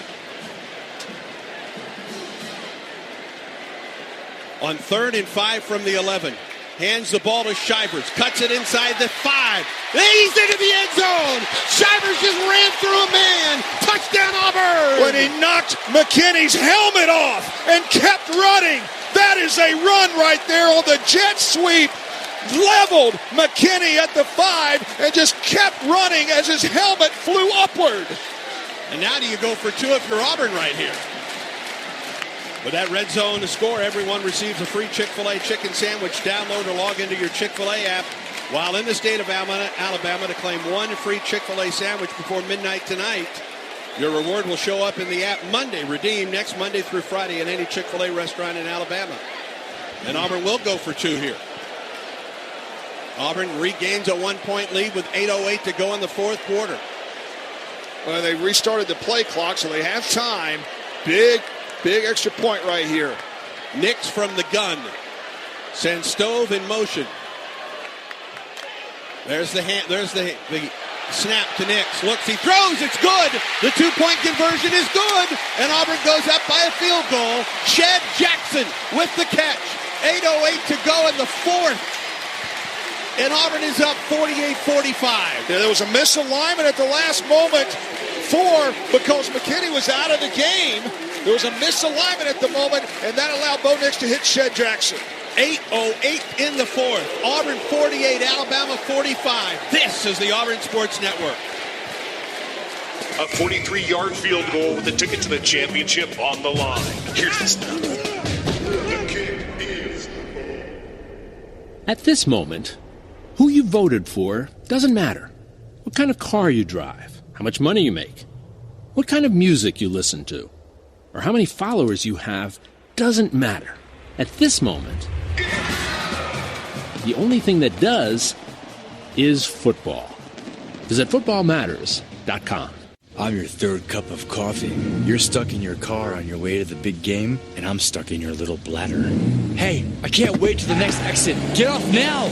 On 3rd and 5 from the 11. Hands the ball to Shivers. Cuts it inside the 5. He's into the end zone. Shivers just ran through a man. Touchdown Auburn. When he knocked McKinney's helmet off and kept running. That is a run right there on the jet sweep. Leveled McKinney at the 5 and just kept running as his helmet flew upward. And now do you go for 2 if you're Auburn right here? With that red zone to score, everyone receives a free Chick-fil-A chicken sandwich. Download or log into your Chick-fil-A app while in the state of Alabama to claim 1 free Chick-fil-A sandwich before midnight tonight. Your reward will show up in the app Monday. Redeem next Monday through Friday in any Chick-fil-A restaurant in Alabama. And Auburn will go for 2 here. Auburn regains a 1-point lead with 8:08 to go in the fourth quarter. Well, they restarted the play clock, so they have time. Big extra point right here. Nix from the gun. sends Stove in motion. There's the snap to Nix. Looks, he throws, it's good. The two-point conversion is good. And Auburn goes up by a field goal. Shed Jackson with the catch. 8:08 to go in the fourth. And Auburn is up 48-45. There was a misalignment at the last moment because McKinney was out of the game. There was a misalignment at the moment, and that allowed Bo Nix to hit Shed Jackson. 8:08 in the fourth. Auburn 48, Alabama 45. This is the Auburn Sports Network. A 43-yard field goal with a ticket to the championship on the line. Here's the snap. The kick is... At this moment, who you voted for doesn't matter. What kind of car you drive, how much money you make, what kind of music you listen to, or how many followers you have doesn't matter. At this moment, the only thing that does is football. Visit footballmatters.com. I'm your third cup of coffee. You're stuck in your car on your way to the big game, and I'm stuck in your little bladder. Hey, I can't wait to the next exit. Get off now!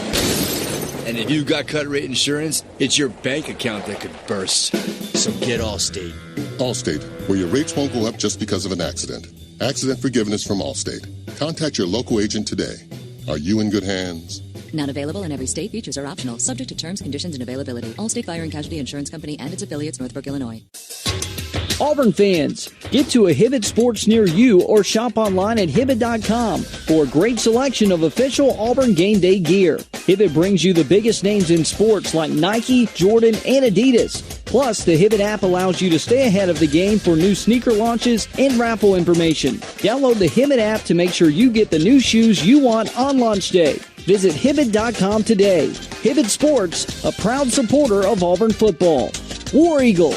And if you've got cut rate insurance, it's your bank account that could burst. So get Allstate. Allstate, where your rates won't go up just because of an accident. Accident forgiveness from Allstate. Contact your local agent today. Are you in good hands? Not available in every state. Features are optional, subject to terms, conditions, and availability. Allstate Fire and Casualty Insurance Company and its affiliates, Northbrook, Illinois. Auburn fans, get to a Hibbett Sports near you or shop online at Hibbett.com for a great selection of official Auburn game day gear. Hibbett brings you the biggest names in sports like Nike, Jordan, and Adidas. Plus, the Hibbett app allows you to stay ahead of the game for new sneaker launches and raffle information. Download the Hibbett app to make sure you get the new shoes you want on launch day. Visit Hibbett.com today. Hibbett Sports, a proud supporter of Auburn football. War Eagle.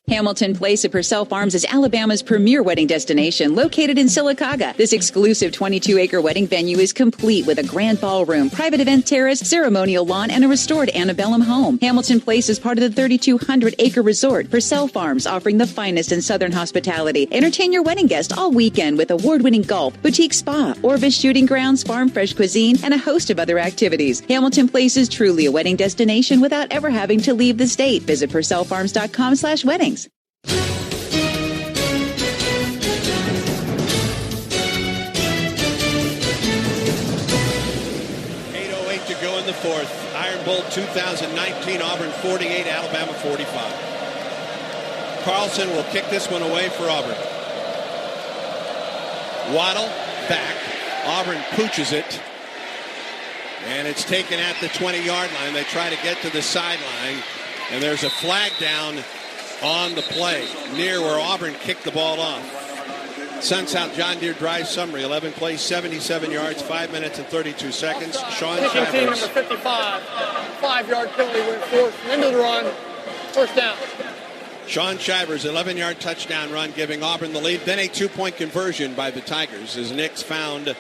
Hamilton Place at Purcell Farms is Alabama's premier wedding destination, located in Sylacauga. This exclusive 22-acre wedding venue is complete with a grand ballroom, private event terrace, ceremonial lawn, and a restored antebellum home. Hamilton Place is part of the 3,200-acre resort. Purcell Farms, offering the finest in Southern hospitality. Entertain your wedding guest all weekend with award-winning golf, boutique spa, Orvis shooting grounds, farm fresh cuisine, and a host of other activities. Hamilton Place is truly a wedding destination without ever having to leave the state. Visit PurcellFarms.com/weddings. 8:08 to go in the fourth. Iron Bowl 2019, Auburn 48, Alabama 45. Carlson will kick this one away for Auburn. Waddle back. Auburn pooches it. And it's taken at the 20-yard line. They try to get to the sideline. And there's a flag down on the play near where Auburn kicked the ball off. Sun South John Deere drive summary: 11 plays, 77 yards, 5 minutes and 32 seconds. Sean Kicking team number Shivers. 55. 5-yard penalty went forth. Into the run. First down. Sean Shivers, 11-yard touchdown run, giving Auburn the lead. Then a 2-point conversion by the Tigers as Nix found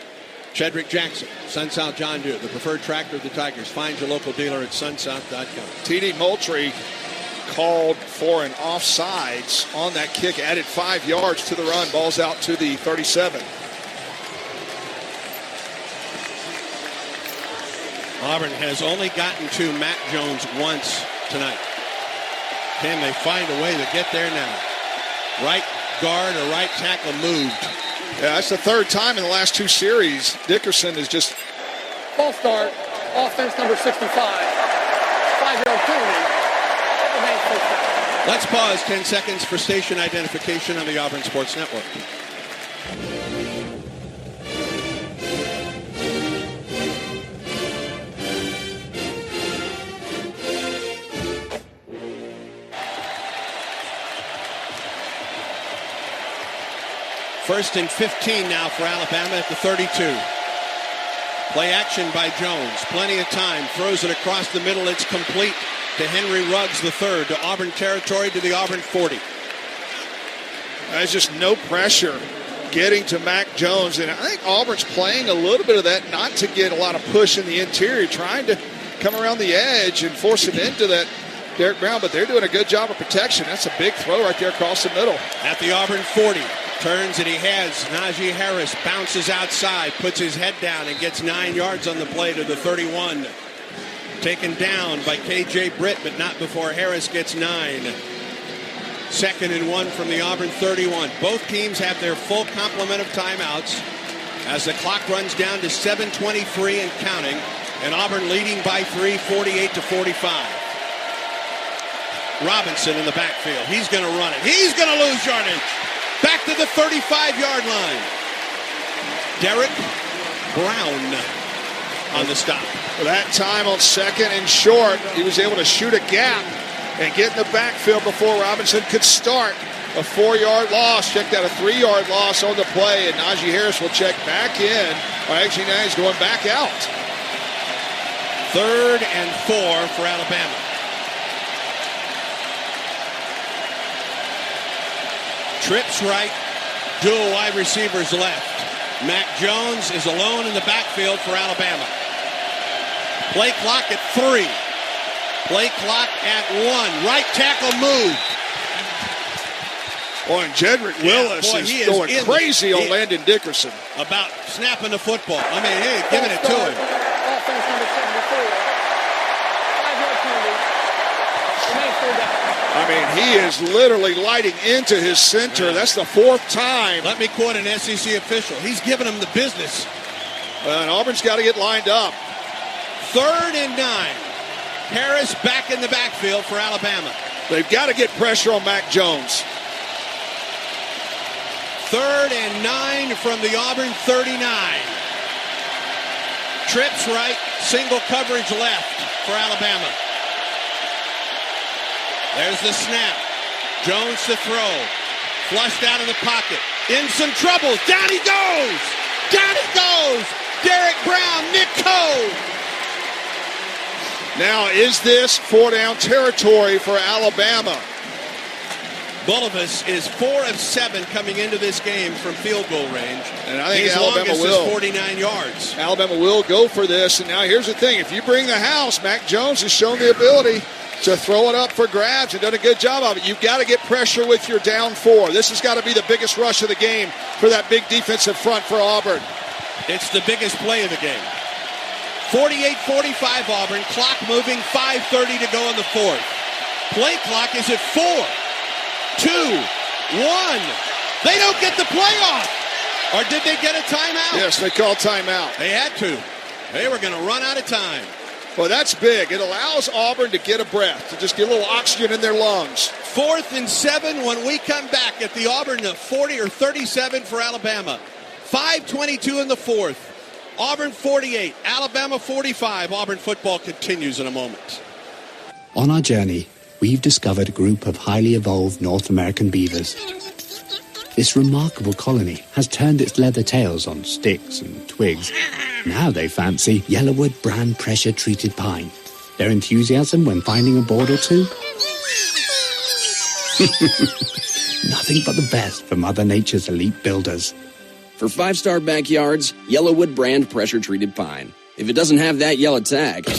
Chedrick Jackson. Sun South John Deere, the preferred tractor of the Tigers. Find your local dealer at sunsouth.com. T.D. Moultrie called for an offsides on that kick, added 5 yards to the run. Ball's out to the 37. Auburn has only gotten to Matt Jones once tonight. Can they find a way to get there now? Right guard or right tackle moved. Yeah, that's the third time in the last 2 series. Dickerson is just... False start. Offense number 65. 5-yard penalty. Let's pause 10 seconds for station identification on the Auburn Sports Network. First and 15 now for Alabama at the 32. Play action by Jones. Plenty of time. Throws it across the middle. It's complete to Henry Ruggs III, to Auburn territory, to the Auburn 40. There's just no pressure getting to Mac Jones. And I think Auburn's playing a little bit of that, not to get a lot of push in the interior, trying to come around the edge and force him into that Derek Brown. But they're doing a good job of protection. That's a big throw right there across the middle. At the Auburn 40, Turns and he has Najee Harris, bounces outside, puts his head down and gets 9 yards on the play to the 31. Taken down by K.J. Britt, but not before Harris gets 9. 2nd and 1 from the Auburn 31. Both teams have their full complement of timeouts as the clock runs down to 7:23 and counting, and Auburn leading by 3, 48-45. Robinson in the backfield. He's going to run it. He's going to lose yardage. Back to the 35-yard line. Derek Brown on the stop. For that time on 2nd and short, he was able to shoot a gap and get in the backfield before Robinson could start. A 4-yard loss. Check that, a 3-yard loss on the play, and Najee Harris will check back in. Or actually, now he's going back out. 3rd and 4 for Alabama. Trips right, dual wide receivers left. Mac Jones is alone in the backfield for Alabama. Play clock at 3. Play clock at 1. Right tackle moved. Boy, and Jedrick Willis is going crazy on Landon Dickerson. About snapping the football. I mean, hey, giving it to him. Offense number 74. 5-yard penalty. Remains 3 down. I mean, he is literally lighting into his center. That's the 4th time. Let me quote an SEC official. He's giving him the business. And Auburn's got to get lined up. 3rd and 9. Harris back in the backfield for Alabama. They've got to get pressure on Mac Jones. 3rd and 9 from the Auburn 39. Trips right, single coverage left for Alabama. There's the snap. Jones to throw. Flushed out of the pocket. In some trouble. Down he goes. Down he goes. Derek Brown, Nick Cove. Now, is this 4-down territory for Alabama? Bulovas is 4 of 7 coming into this game from field goal range. And I think his Alabama will. Is 49 yards. Alabama will go for this. And now here's the thing. If you bring the house, Mac Jones has shown the ability to throw it up for grabs and done a good job of it. You've got to get pressure with your down 4. This has got to be the biggest rush of the game for that big defensive front for Auburn. It's the biggest play of the game. 48-45 Auburn. Clock moving. 5:30 to go in the 4th. Play clock is at 4, 2, 1. They don't get the play off. Or did they get a timeout? Yes, they called timeout. They had to. They were going to run out of time. Well, that's big. It allows Auburn to get a breath, to just get a little oxygen in their lungs. 4th and 7 when we come back at the Auburn 40 or 37 for Alabama. 5:22 in the 4th. Auburn 48, Alabama 45. Auburn football continues in a moment. On our journey, we've discovered a group of highly evolved North American beavers. This remarkable colony has turned its leather tails on sticks and twigs. Now they fancy Yellowwood brand pressure-treated pine. Their enthusiasm when finding a board or two? Nothing but the best for Mother Nature's elite builders. For 5-star backyards, Yellowwood brand pressure-treated pine. If it doesn't have that yellow tag,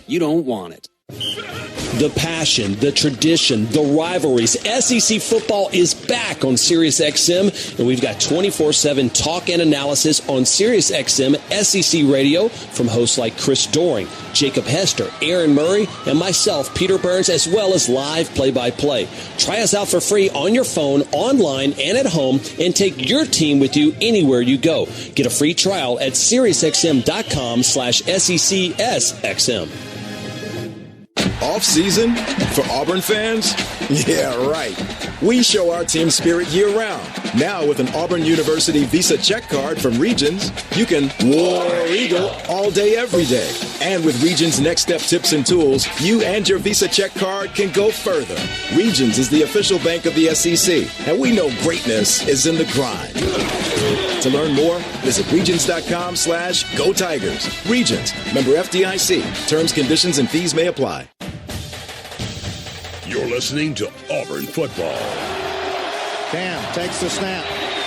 you don't want it. The passion, the tradition, the rivalries. SEC football is back on SiriusXM, and we've got 24/7 talk and analysis on SiriusXM SEC Radio from hosts like Chris Doering, Jacob Hester, Aaron Murray, and myself, Peter Burns, as well as live play-by-play. Try us out for free on your phone, online, and at home, and take your team with you anywhere you go. Get a free trial at SiriusXM.com/SECSXM. Off season for Auburn fans? Yeah, right. We show our team spirit year-round. Now with an Auburn University Visa check card from Regions, you can War Eagle all day, every day. And with Regions Next Step tips and tools, you and your Visa check card can go further. Regions is the official bank of the SEC, and we know greatness is in the grind. To learn more, visit Regions.com/Go Tigers. Regions, member FDIC. Terms, conditions, and fees may apply. You're listening to Auburn football. Cam takes the snap.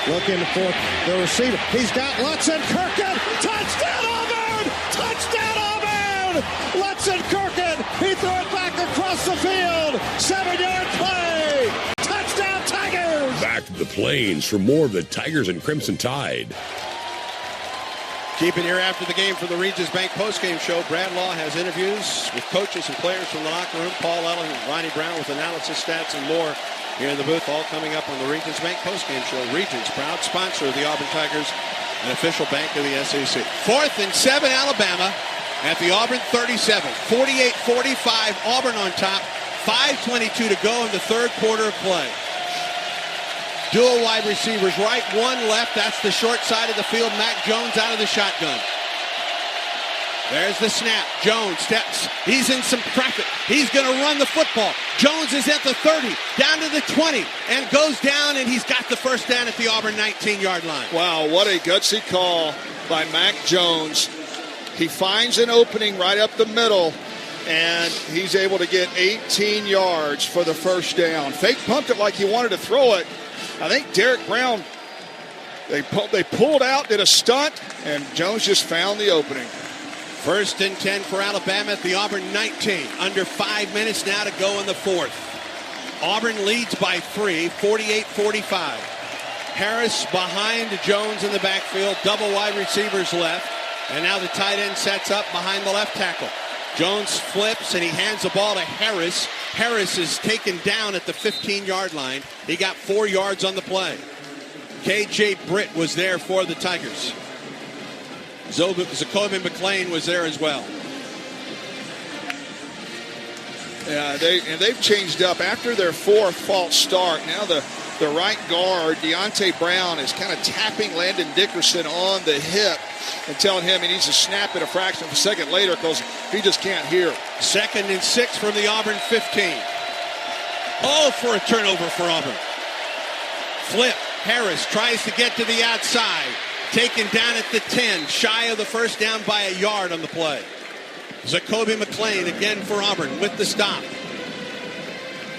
Looking for the receiver. He's got Lutson Kirkin. Touchdown Auburn! Touchdown Auburn! Lutson Kirkin. He threw it back across the field. 7-yard play. Touchdown Tigers! Back to the Plains for more of the Tigers and Crimson Tide. Keep it here after the game for the Regions Bank postgame show. Brad Law has interviews with coaches and players from the locker room. Paul Ellen and Ronnie Brown with analysis, stats, and more here in the booth. All coming up on the Regions Bank postgame show. Regions, proud sponsor of the Auburn Tigers, an official bank of the SEC. 4th and 7, Alabama at the Auburn 37. 48-45, Auburn on top. 5:22 to go in the third quarter of play. Dual wide receivers, right, one left. That's the short side of the field. Mac Jones out of the shotgun. There's the snap. Jones steps. He's in some traffic. He's going to run the football. Jones is at the 30, down to the 20, and goes down, and he's got the first down at the Auburn 19-yard line. Wow, what a gutsy call by Mac Jones. He finds an opening right up the middle, and he's able to get 18 yards for the first down. Fake pumped it like he wanted to throw it. I think Derek Brown, they pulled out, did a stunt, and Jones just found the opening. 1st and 10 for Alabama at the Auburn 19. Under 5 minutes now to go in the fourth. Auburn leads by 3, 48-45. Harris behind Jones in the backfield. Double wide receivers left. And now the tight end sets up behind the left tackle. Jones flips and he hands the ball to Harris. Harris is taken down at the 15-yard line. He got 4 yards on the play. K.J. Britt was there for the Tigers. Zacoby McClain was there as well. Yeah, they've changed up after their 4th false start. Now the right guard, Deontay Brown, is kind of tapping Landon Dickerson on the hip and telling him he needs to snap it a fraction of a second later because he just can't hear. 2nd and 6 from the Auburn 15. Oh, for a turnover for Auburn. Flip. Harris tries to get to the outside. Taken down at the 10. Shy of the first down by a yard on the play. Zacoby McClain again for Auburn with the stop.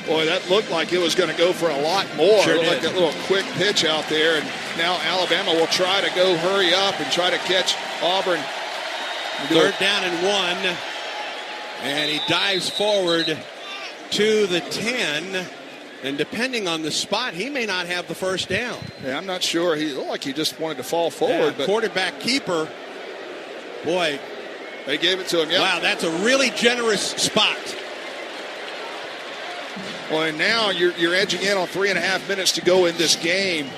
Boy, that looked like it was going to go for a lot more. Sure It looked did. like that little quick pitch out there. And now Alabama will try to go hurry up and try to catch Auburn. 3rd down and 1. And he dives forward to the 10. And depending on the spot, he may not have the first down. Yeah, I'm not sure. He looked like he just wanted to fall forward. But quarterback keeper. Boy. They gave it to him. Yep. Wow, that's a really generous spot. Well, and now you're edging in on 3.5 minutes to go in this game.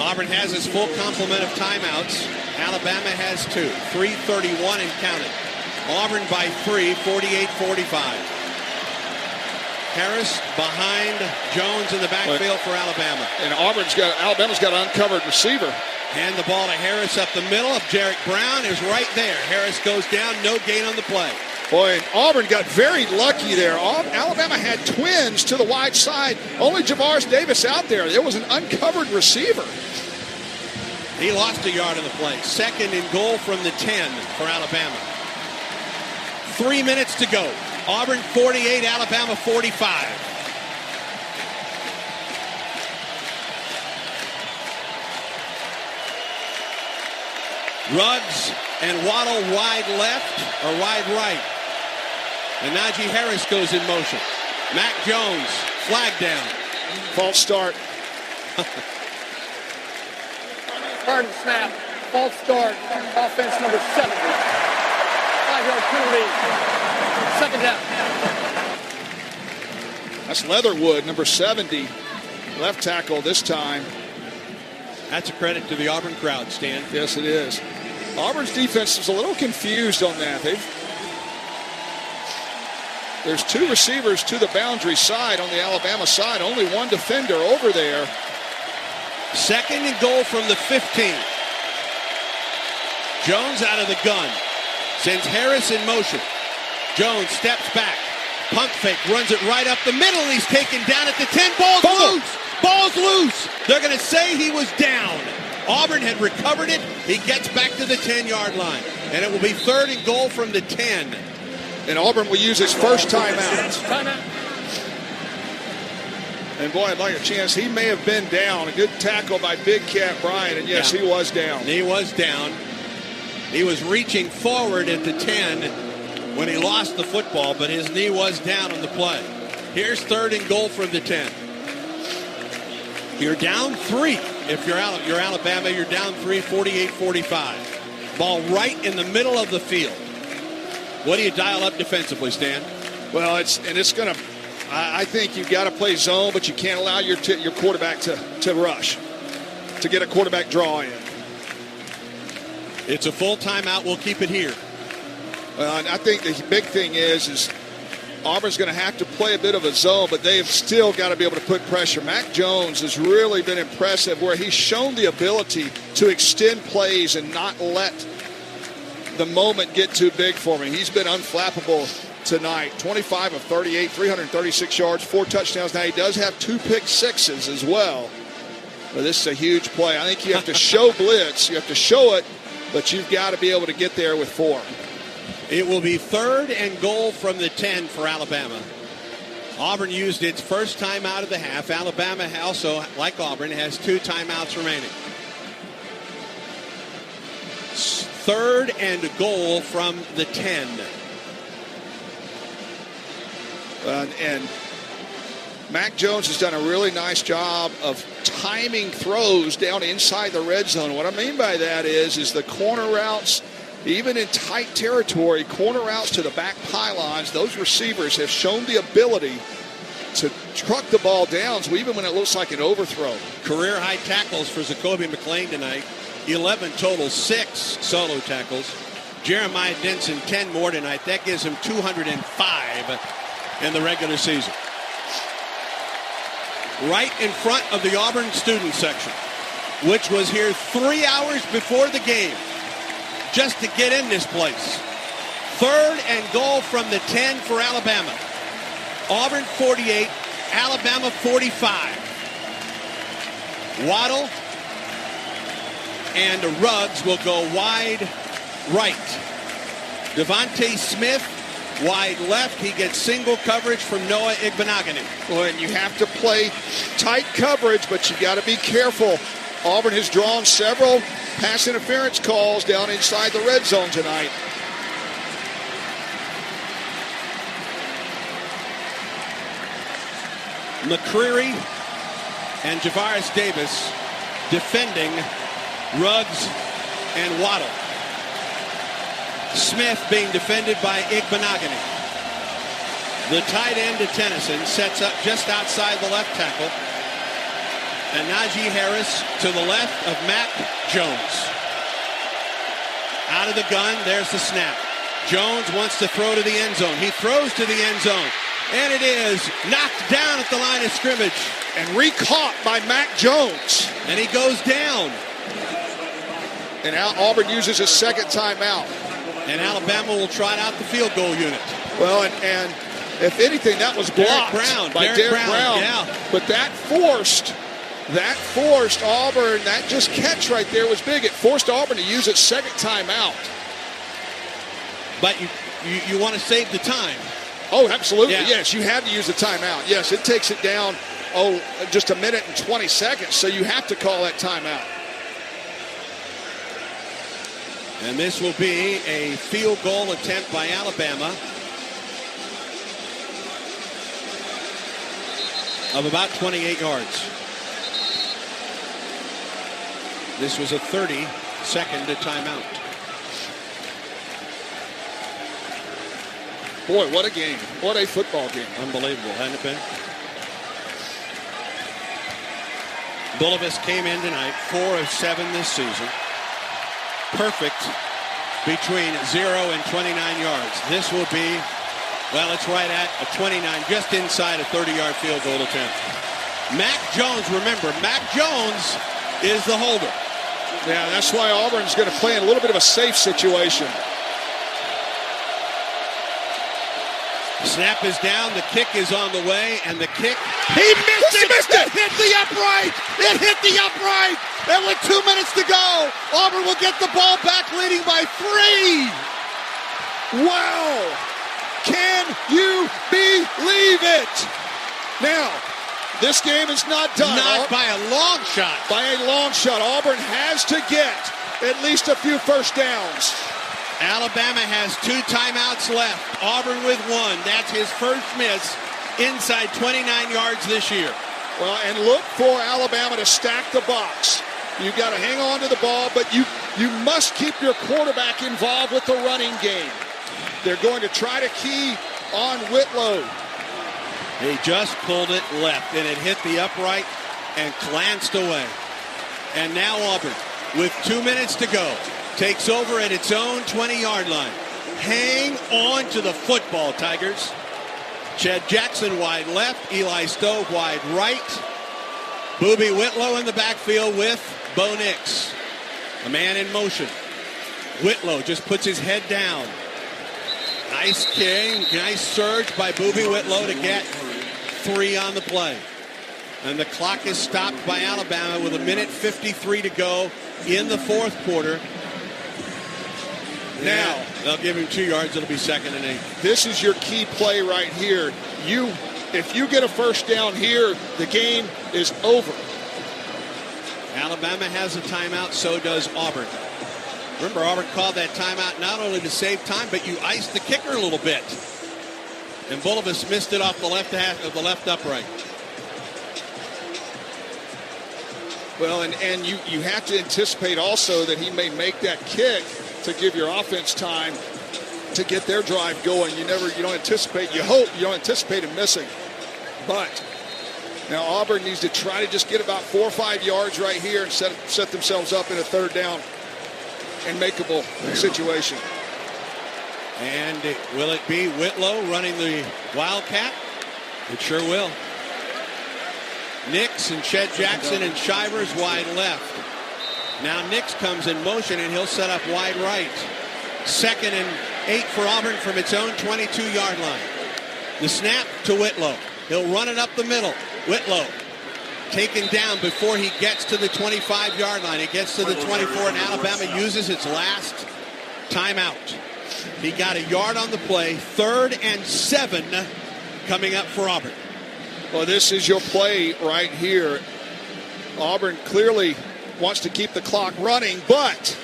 Auburn has his full complement of timeouts. Alabama has 2. 3:31 and counting. Auburn by 3, 48-45. Harris behind Jones in the backfield for Alabama. And Alabama's got an uncovered receiver. Hand the ball to Harris up the middle. Of Jarek Brown is right there. Harris goes down, no gain on the play. Boy, and Auburn got very lucky there. Alabama had twins to the wide side. Only Javaris Davis out there. There was an uncovered receiver. He lost a yard on the play. 2nd and goal from the 10 for Alabama. 3 minutes to go. Auburn 48, Alabama 45. Ruggs and Waddle wide left or wide right. And Najee Harris goes in motion. Mac Jones, flag down. False start. Prior to the snap, false start, offense number 70. 5-yard penalty. 2nd down. That's Leatherwood, number 70. Left tackle this time. That's a credit to the Auburn crowd, Stan. Yes, it is. Auburn's defense is a little confused on that. There's 2 receivers to the boundary side on the Alabama side. Only 1 defender over there. 2nd and goal from the 15. Jones out of the gun. Sends Harris in motion. Jones steps back. Pump fake. Runs it right up the middle. He's taken down at the 10. Ball's loose. Ball's loose. They're going to say he was down. Auburn had recovered it. He gets back to the 10-yard line. And it will be 3rd and goal from the 10. And Auburn will use his first timeout. And boy, I'd like a chance. He may have been down. A good tackle by Big Cat Bryant. And yes, he was down. He was down. He was reaching forward at the 10 when he lost the football, but his knee was down on the play. Here's 3rd and goal from the 10. You're down 3. If you're Alabama, you're down 3, 48-45. Ball right in the middle of the field. What do you dial up defensively, Stan? Well, it's going to. I think you've got to play zone, but you can't allow your quarterback to rush, to get a quarterback draw in. It's a full timeout. We'll keep it here. And I think the big thing is Auburn's going to have to play a bit of a zone, but they've still got to be able to put pressure. Mac Jones has really been impressive where he's shown the ability to extend plays and not let the moment get too big for him. He's been unflappable tonight. 25 of 38, 336 yards, 4 touchdowns. Now he does have 2 pick sixes as well. But this is a huge play. I think you have to show blitz. You have to show it, but you've got to be able to get there with 4. It will be 3rd and goal from the 10 for Alabama. Auburn used its first timeout of the half. Alabama also, like Auburn, has 2 timeouts remaining. 3rd and goal from the 10. And Mac Jones has done a really nice job of timing throws down inside the red zone. What I mean by that is the corner routes, even in tight territory, corner routes to the back pylons, those receivers have shown the ability to truck the ball down, so even when it looks like an overthrow. Career high tackles for Zacoby McClain tonight. 11 total, 6 solo tackles. Jeremiah Denson, 10 more tonight. That gives him 205 in the regular season. Right in front of the Auburn student section, which was here 3 hours before the game just to get in this place. 3rd and goal from the 10 for Alabama. Auburn 48, Alabama 45. Waddle and Ruggs will go wide right. Devontae Smith wide left. He gets single coverage from Noah Igbenogany. Well, and you have to play tight coverage, but you got to be careful. Auburn has drawn several pass interference calls down inside the red zone tonight. McCreary and Javaris Davis defending Ruggs and Waddle. Smith being defended by Igbenogany. The tight end to Tennyson sets up just outside the left tackle. And Najee Harris to the left of Mac Jones. Out of the gun, there's the snap. Jones wants to throw to the end zone. He throws to the end zone. And it is knocked down at the line of scrimmage. And re-caught by Mac Jones. And he goes down. And Auburn uses his second timeout. And Alabama will trot out the field goal unit. Well, and if anything, that was blocked by Derek Brown. Yeah. But that forced Auburn, that just catch right there was big. It forced Auburn to use its second timeout. But you want to save the time. Oh, absolutely. Yeah. Yes, you have to use the timeout. Yes, it takes it down, just a minute and 20 seconds, so you have to call that timeout. And this will be a field goal attempt by Alabama of about 28 yards. This was a 30-second timeout. Boy, what a game. What a football game. Unbelievable, hasn't it been? Bulovis came in tonight, 4 of 7 this season. Perfect between 0 and 29 yards. This will be, well, it's right at a 29, just inside a 30-yard field goal attempt. Mac Jones, remember, Mac Jones is the holder. Yeah, that's why Auburn's going to play in a little bit of a safe situation. Snap is down, the kick is on the way, and the kick, he missed it! It hit the upright! It hit the upright! And with 2 minutes to go, Auburn will get the ball back, leading by 3. Wow! Can you believe it? Now, this game is not done. Not by a long shot. By a long shot. Auburn has to get at least a few first downs. Alabama has 2 timeouts left. Auburn with 1. That's his first miss inside 29 yards this year. Well, and look for Alabama to stack the box. You've got to hang on to the ball, but you must keep your quarterback involved with the running game. They're going to try to key on Whitlow. He just pulled it left, and it hit the upright and glanced away. And now Auburn, with 2 minutes to go, takes over at its own 20-yard line. Hang on to the football, Tigers. Chad Jackson wide left, Eli Stove wide right. Boobie Whitlow in the backfield with Bo Nix. A man in motion. Whitlow just puts his head down. Nice kick, nice surge by Boobie Whitlow to get 3 on the play. And the clock is stopped by Alabama with 1:53 to go in the fourth quarter. Now, they'll give him 2 yards. It'll be 2nd and 8. This is your key play right here. If you get a first down here, the game is over. Alabama has a timeout, so does Auburn. Remember, Auburn called that timeout not only to save time, but you iced the kicker a little bit. And Bulovas missed it off the left half of the left upright. Well, and you have to anticipate also that he may make that kick to give your offense time to get their drive going. You don't anticipate, you hope you don't anticipate him missing. But now Auburn needs to try to just get about 4 or 5 yards right here and set themselves up in a third down and makeable situation. And will it be Whitlow running the Wildcat? It sure will. Nix and Ched Jackson and Shivers wide left. Now Nix comes in motion and he'll set up wide right. 2nd and 8 for Auburn from its own 22-yard line. The snap to Whitlow. He'll run it up the middle. Whitlow taken down before he gets to the 25-yard line. It gets to the 24, and Alabama uses its last timeout. He got a yard on the play. 3rd and 7 coming up for Auburn. Well, this is your play right here. Auburn clearly wants to keep the clock running, but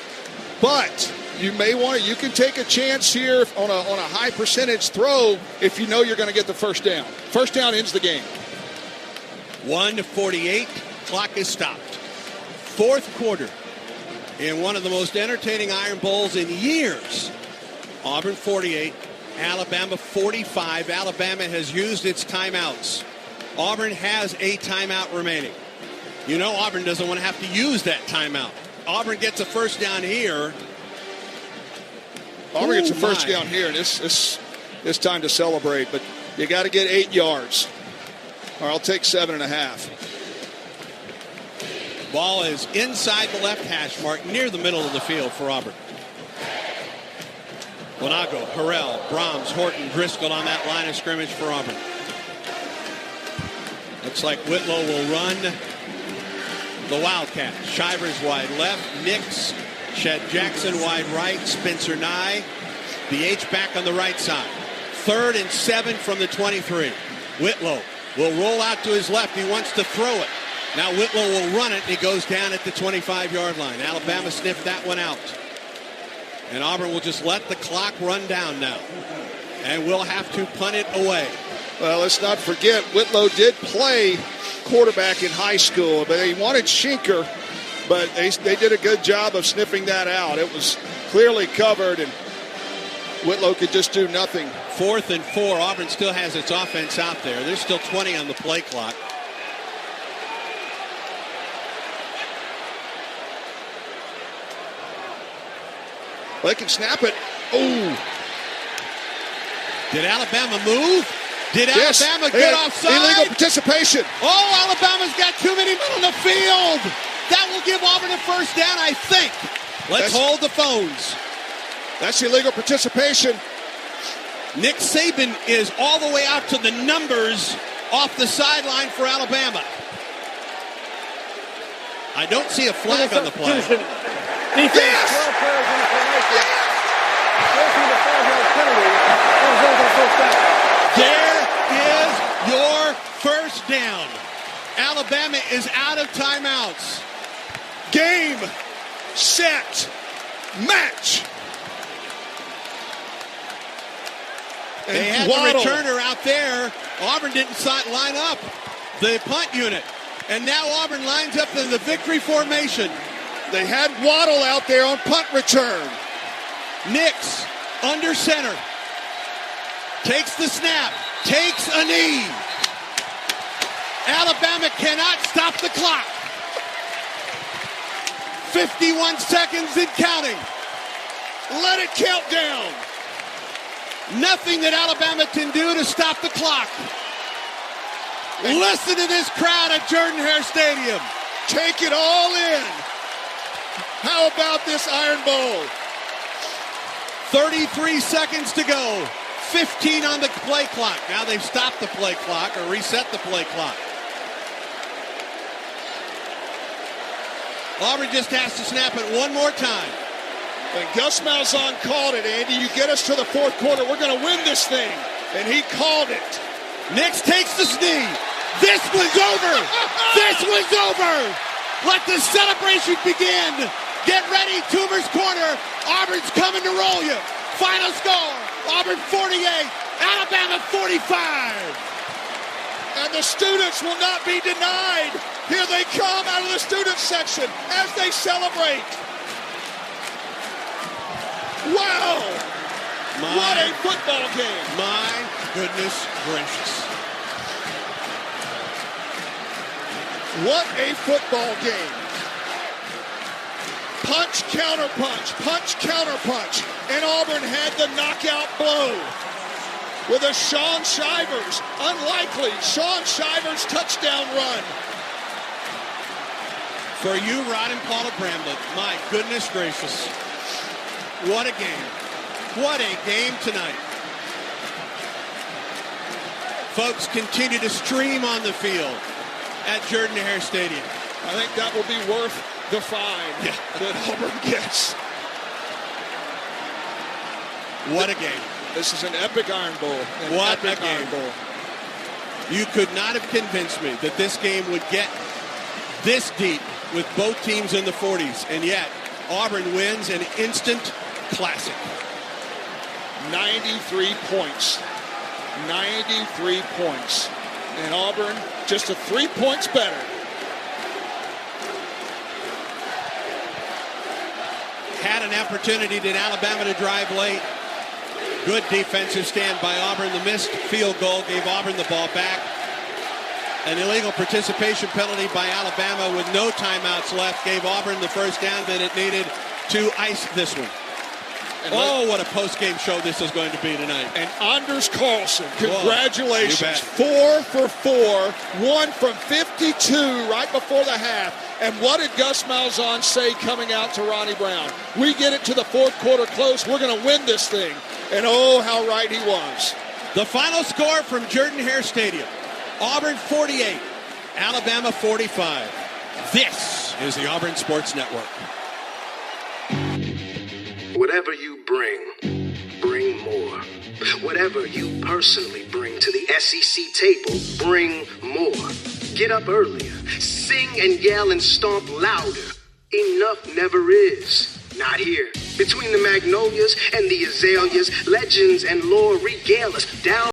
you can take a chance here on a high percentage throw if you know you're going to get the first down. First down ends the game. 1:48, clock is stopped. Fourth quarter in one of the most entertaining Iron Bowls in years. Auburn 48, Alabama 45. Alabama has used its timeouts. Auburn has a timeout remaining. You know Auburn doesn't want to have to use that timeout. Auburn gets a first down here. Auburn gets a first down here, and it's time to celebrate, but you got to get 8 yards. Or I'll take 7.5. Ball is inside the left hash mark, near the middle of the field for Auburn. Bonago, Harrell, Brahms, Horton, Driscoll on that line of scrimmage for Auburn. Looks like Whitlow will run the Wildcat. Shivers wide left, Nix, Ched Jackson wide right, Spencer Nye, the H-back on the right side. 3rd and 7 from the 23. Whitlow will roll out to his left. He wants to throw it. Now Whitlow will run it, and he goes down at the 25-yard line. Alabama sniffed that one out. And Auburn will just let the clock run down now. And we'll have to punt it away. Well, let's not forget, Whitlow did play quarterback in high school, but he wanted Schinker, but they did a good job of sniffing that out. It was clearly covered, and Whitlow could just do nothing. 4th and 4. Auburn still has its offense out there. There's still 20 on the play clock. Well, they can snap it. Oh. Did Alabama move? Did Alabama get offside? Illegal participation. Oh, Alabama's got too many men on the field. That will give Auburn a first down, I think. Let's hold the phones. That's illegal participation. Nick Saban is all the way out to the numbers off the sideline for Alabama. I don't see a flag on the play. There is your first down. Alabama is out of timeouts. Game, set, match. They had the returner out there. Auburn didn't line up. the punt unit. And now Auburn lines up in the victory formation. They had Waddle out there on punt return. Nix under center. Takes the snap. Takes a knee. Alabama cannot stop the clock. 51 seconds and counting. Let it count down. Nothing that Alabama can do to stop the clock. Listen to this crowd at Jordan-Hare Stadium. Take it all in. How about this Iron Bowl? 33 seconds to go. 15 on the play clock. Now they've stopped the play clock or reset the play clock. Auburn just has to snap it one more time. And Gus Malzahn called it, Andy. You get us to the fourth quarter, we're going to win this thing. And he called it. Nix takes the knee. This one's over. This one's over. Let the celebration begin. Get ready, Toomer's corner. Auburn's coming to roll you. Final score, Auburn 48, Alabama 45. And the students will not be denied. Here they come out of the student section as they celebrate. Wow. What a football game. My goodness gracious. What a football game. Punch, counter punch, punch, counter punch. And Auburn had the knockout blow with a Shaun Shivers, unlikely Shaun Shivers touchdown run. For you, Rod and Paula Bramlett, my goodness gracious. What a game. What a game tonight. Folks continue to stream on the field at Jordan-Hare Stadium. I think that will be worth the fine that Auburn gets. What a game. This is an epic Iron Bowl. What a game. Iron Bowl. You could not have convinced me that this game would get this deep with both teams in the 40s, and yet Auburn wins an instant classic. 93 points. 93 points. And Auburn just 3 points better. Had an opportunity in Alabama to drive late. Good defensive stand by Auburn. The missed field goal gave Auburn the ball back. An illegal participation penalty by Alabama with no timeouts left gave Auburn the first down that it needed to ice this one. Oh, what a post-game show this is going to be tonight. And Anders Carlson, congratulations. 4 for 4, 1 from 52 right before the half. And what did Gus Malzahn say coming out to Ronnie Brown? We get it to the fourth quarter close. We're going to win this thing. And oh, how right he was. The final score from Jordan-Hare Stadium. Auburn 48, Alabama 45. This is the Auburn Sports Network. Whatever you bring more. Whatever you personally bring to the SEC table, bring more. Get up earlier, sing and yell and stomp louder. Enough never is. Not here. Between the magnolias and the azaleas, legends and lore regale us down.